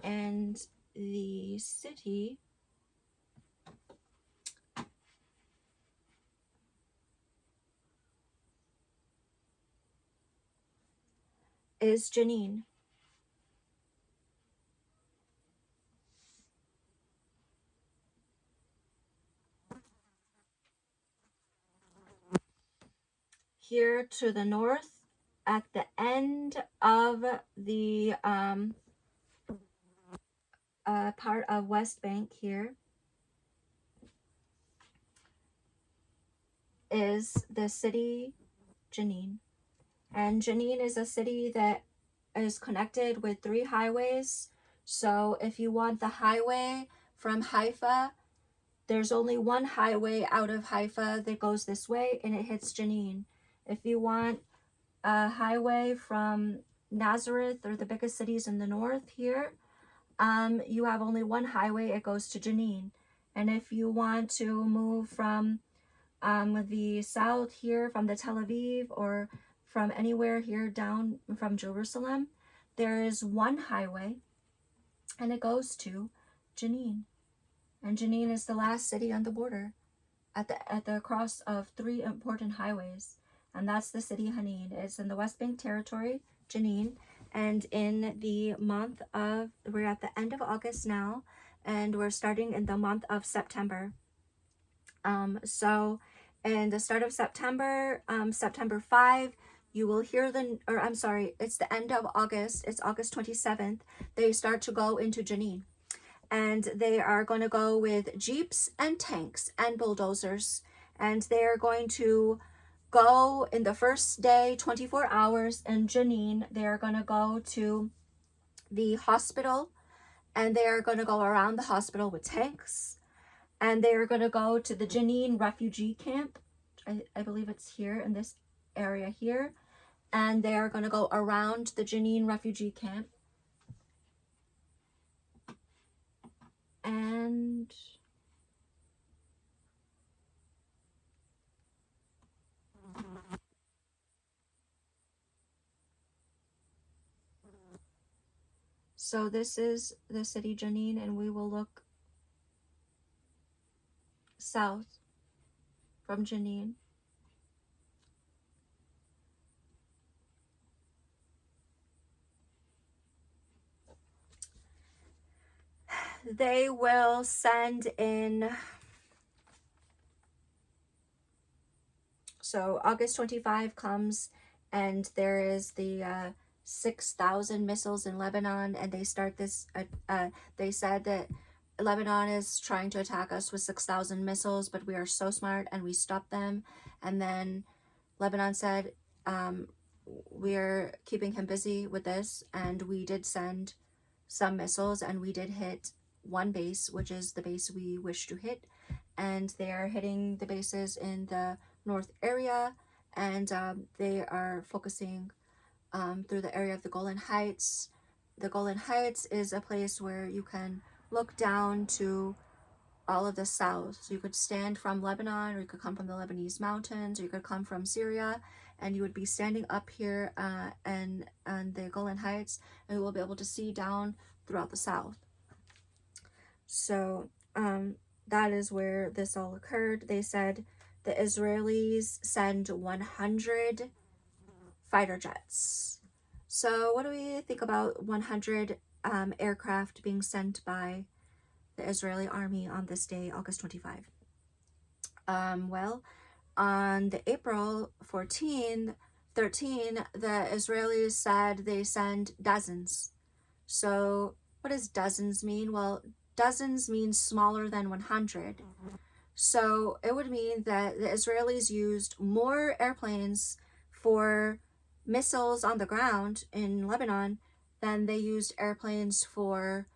And the city is Jenin. Here to the north, at the end of the part of West Bank here, is the city Jenin. And Jenin is a city that is connected with 3 highways. So if you want the highway from Haifa, there's only one highway out of Haifa that goes this way, and it hits Jenin. If you want a highway from Nazareth, or the biggest cities in the north here, you have only one highway, it goes to Jenin. And if you want to move from the south here, from the Tel Aviv, or from anywhere here down from Jerusalem, there is one highway, and it goes to Jenin. And Jenin is the last city on the border, at the cross of 3 important highways, and that's the city Hanin. It's in the West Bank territory, Jenin, and in the month of, we're at the end of August now, and we're starting in the month of September. So in the start of September, September 5, you will hear it's the end of August, it's August 27th, they start to go into Jenin. And they are going to go with jeeps and tanks and bulldozers. And they are going to go in the first day, 24 hours in Jenin. They are going to go to the hospital, and they are going to go around the hospital with tanks. And they are going to go to the Jenin refugee camp. I believe it's here in this area here. And they are going to go around the Jenin refugee camp. And so this is the city Jenin, and we will look south from Jenin. They will send in, so August 25 comes, and there is the 6,000 missiles in Lebanon, and they start this, they said that Lebanon is trying to attack us with 6,000 missiles, but we are so smart and we stopped them. And then Lebanon said, we're keeping him busy with this, and we did send some missiles, and we did hit one base, which is the base we wish to hit, and they are hitting the bases in the north area, and they are focusing through the area of the Golan Heights. The Golan Heights is a place where you can look down to all of the south. So you could stand from Lebanon, or you could come from the Lebanese mountains, or you could come from Syria, and you would be standing up here and the Golan Heights, and you will be able to see down throughout the south. So that is where this all occurred. They said the Israelis send 100 fighter jets. So what do we think about 100 aircraft being sent by the Israeli army on this day, August 25? Well, on the April 13, the Israelis said they send dozens. So what does dozens mean? Well, dozens means smaller than 100. So it would mean that the Israelis used more airplanes for missiles on the ground in Lebanon than they used airplanes for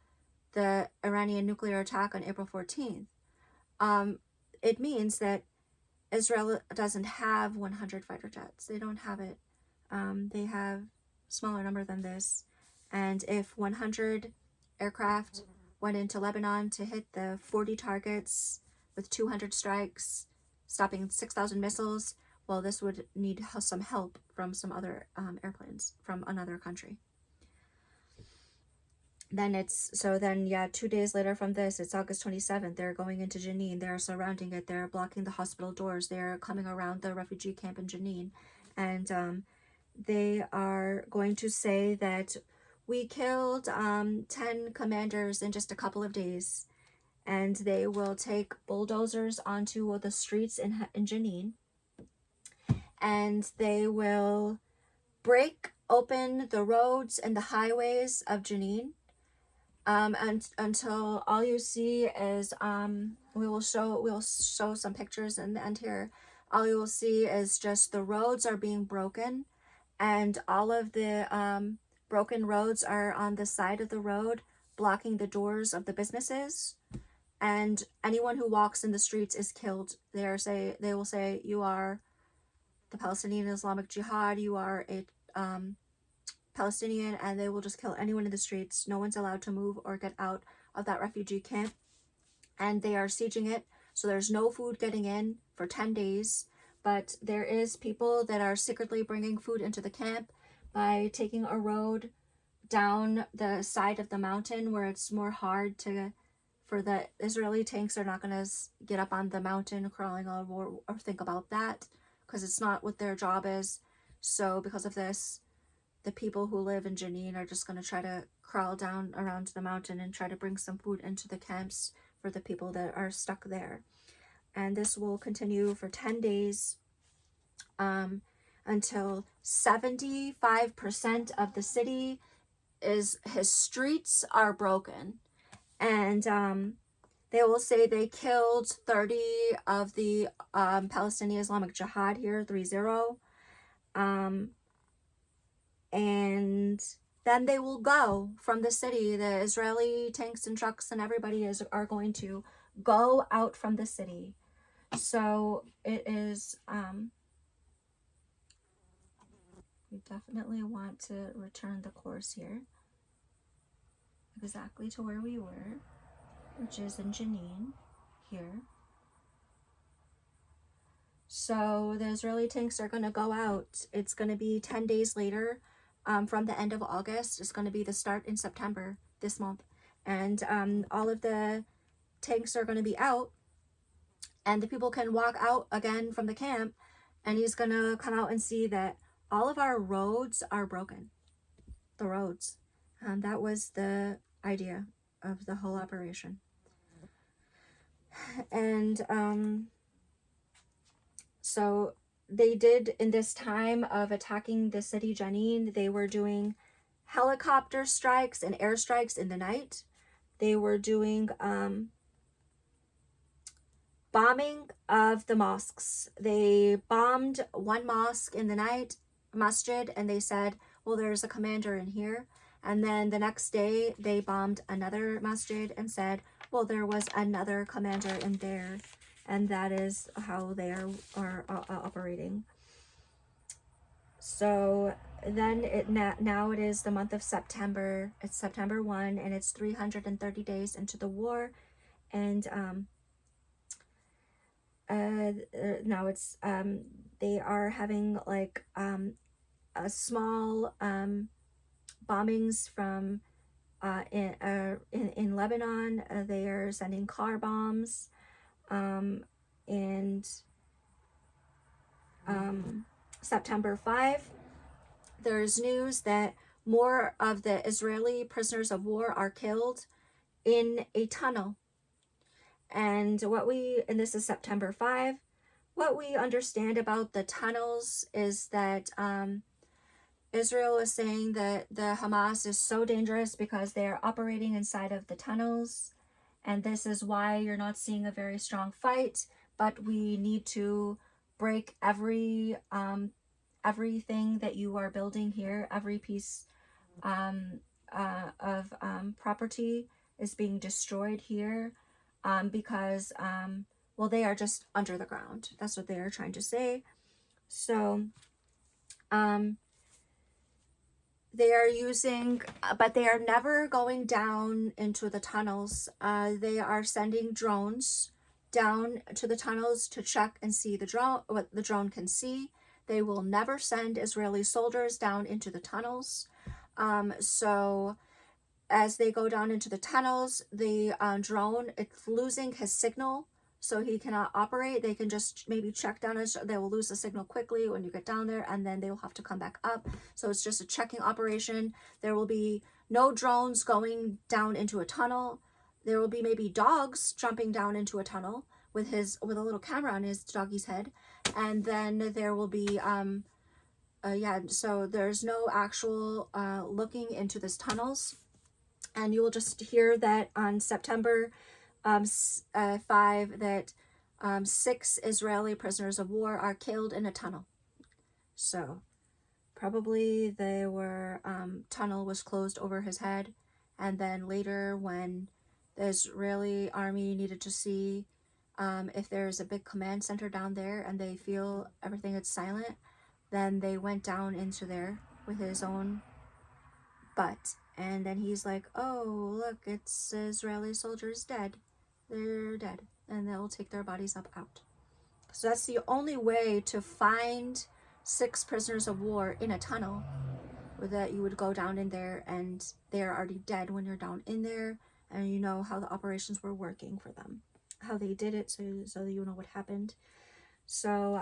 the Iranian nuclear attack on April 14th. It means that Israel doesn't have 100 fighter jets. They don't have it. They have a smaller number than this. And if 100 aircraft went into Lebanon to hit the 40 targets with 200 strikes, stopping 6,000 missiles, well, this would need some help from some other airplanes from another country. Then 2 days later from this, it's August 27th. They're going into Jenin. They're surrounding it. They're blocking the hospital doors. They're coming around the refugee camp in Jenin. And they are going to say that we killed 10 commanders in just a couple of days. And they will take bulldozers onto the streets in Jenin. And they will break open the roads and the highways of Jenin. And until all you see is we'll show some pictures in the end here. All you will see is just the roads are being broken, and all of the broken roads are on the side of the road, blocking the doors of the businesses, and anyone who walks in the streets is killed. They will say you are the Palestinian Islamic Jihad, you are a Palestinian, and they will just kill anyone in the streets. No one's allowed to move or get out of that refugee camp, and they are sieging it, so there's no food getting in for 10 days. But there is people that are secretly bringing food into the camp by taking a road down the side of the mountain where it's more hard for the Israeli tanks are not going to get up on the mountain crawling or think about that, because it's not what their job is. So because of this, the people who live in Jenin are just going to try to crawl down around the mountain and try to bring some food into the camps for the people that are stuck there. And this will continue for 10 days until 75% of the city his streets are broken. And they will say they killed 30 of the Palestinian Islamic Jihad here, 30. And then they will go from the city. The Israeli tanks and trucks and everybody are going to go out from the city. So it is, we definitely want to return the course here exactly to where we were, which is in Jenin here. So the Israeli tanks are going to go out. It's going to be 10 days later. From the end of August. It's going to be the start in September this month. And all of the tanks are going to be out, and the people can walk out again from the camp, and he's going to come out and see that all of our roads are broken. The roads. That was the idea of the whole operation. And so they did, in this time of attacking the city Jenin, they were doing helicopter strikes and airstrikes in the night. They were doing bombing of the mosques. They bombed one mosque in the night, masjid, and they said, well, there's a commander in here. And then the next day they bombed another masjid and said, well, there was another commander in there. And that is how they are operating. So then now it is the month of September. It's September 1, and it's 330 days into the war. And now it's they are having like a small bombings from in Lebanon, they are sending car bombs, and September 5, there's news that more of the Israeli prisoners of war are killed in a tunnel. And this is September 5, what we understand about the tunnels is that Israel is saying that the Hamas is so dangerous because they are operating inside of the tunnels. And this is why you're not seeing a very strong fight. But we need to break everything that you are building here. Every piece of property is being destroyed here because, well, they are just under the ground. That's what they are trying to say. So, they are using, but they are never going down into the tunnels. They are sending drones down to the tunnels to check and see what the drone can see. They will never send Israeli soldiers down into the tunnels. So as they go down into the tunnels, the drone, it's losing his signal, so he cannot operate. They can just maybe check down. They will lose the signal quickly when you get down there, and then they will have to come back up. So it's just a checking operation. There will be no drones going down into a tunnel. There will be maybe dogs jumping down into a tunnel with a little camera on his doggy's head, and then there will be so there's no actual looking into these tunnels, and you will just hear that on September 5 that 6 Israeli prisoners of war are killed in a tunnel. So probably they were tunnel was closed over his head, and then later when the Israeli army needed to see if there's a big command center down there and they feel everything is silent, then they went down into there with his own butt, and then he's like, oh look, it's Israeli soldiers dead. They're dead, and they'll take their bodies out. So that's the only way to find 6 prisoners of war in a tunnel, that you would go down in there and they're already dead when you're down in there, and you know how the operations were working for them, how they did it, so you know what happened. So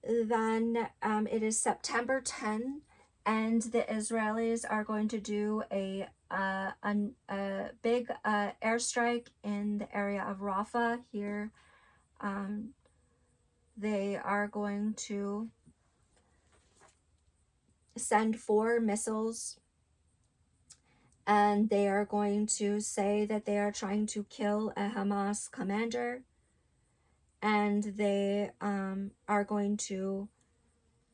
then it is September 10, and the Israelis are going to do a big airstrike in the area of Rafah here. They are going to send 4 missiles, and they are going to say that they are trying to kill a Hamas commander, and they are going to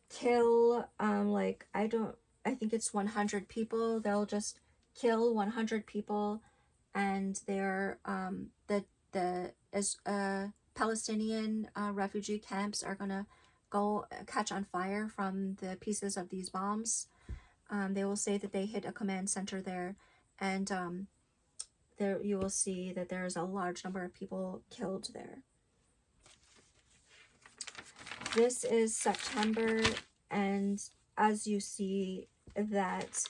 kill I think it's 100 people. They'll just kill 100 people, and they're the Palestinian refugee camps are gonna go catch on fire from the pieces of these bombs. They will say that they hit a command center there, and there you will see that there's a large number of people killed there. This is September, and as you see that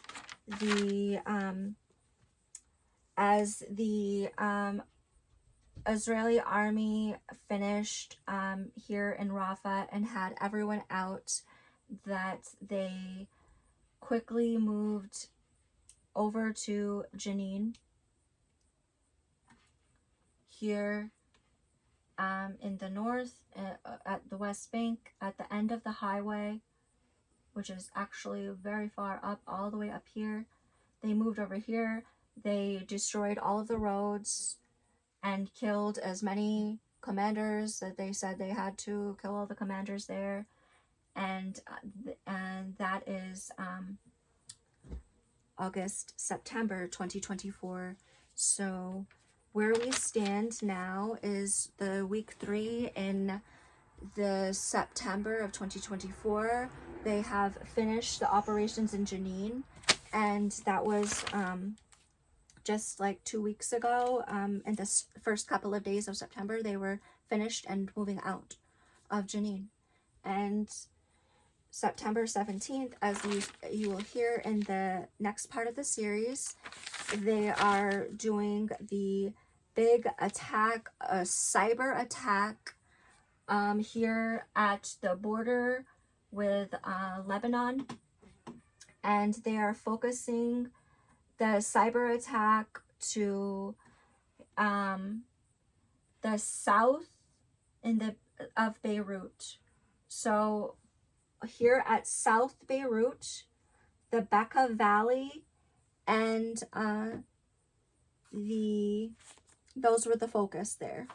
as the Israeli army finished here in Rafah and had everyone out, that they quickly moved over to Jenin here in the north, at the West Bank, at the end of the highway, which is actually very far up, all the way up here. They moved over here. They destroyed all of the roads and killed as many commanders that they said they had to kill all the commanders there. And that is September 2024. So where we stand now is the week 3 in the September of 2024. They have finished the operations in Jenin, and that was just like 2 weeks ago. In the first couple of days of September, they were finished and moving out of Jenin. And September 17th, as you will hear in the next part of the series, they are doing the big attack, a cyber attack, here at the border with Lebanon, and they are focusing the cyber attack to the south of Beirut. So here at South Beirut, the Bekaa Valley, and those were the focus there.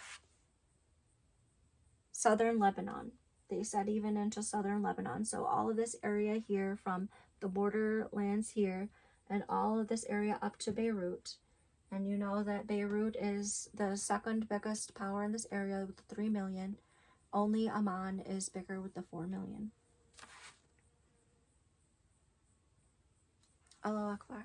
Southern Lebanon. They said even into southern Lebanon. So all of this area here from the borderlands here and all of this area up to Beirut. And you know that Beirut is the second biggest power in this area with 3 million. Only Amman is bigger with the 4 million. Allahu Akbar.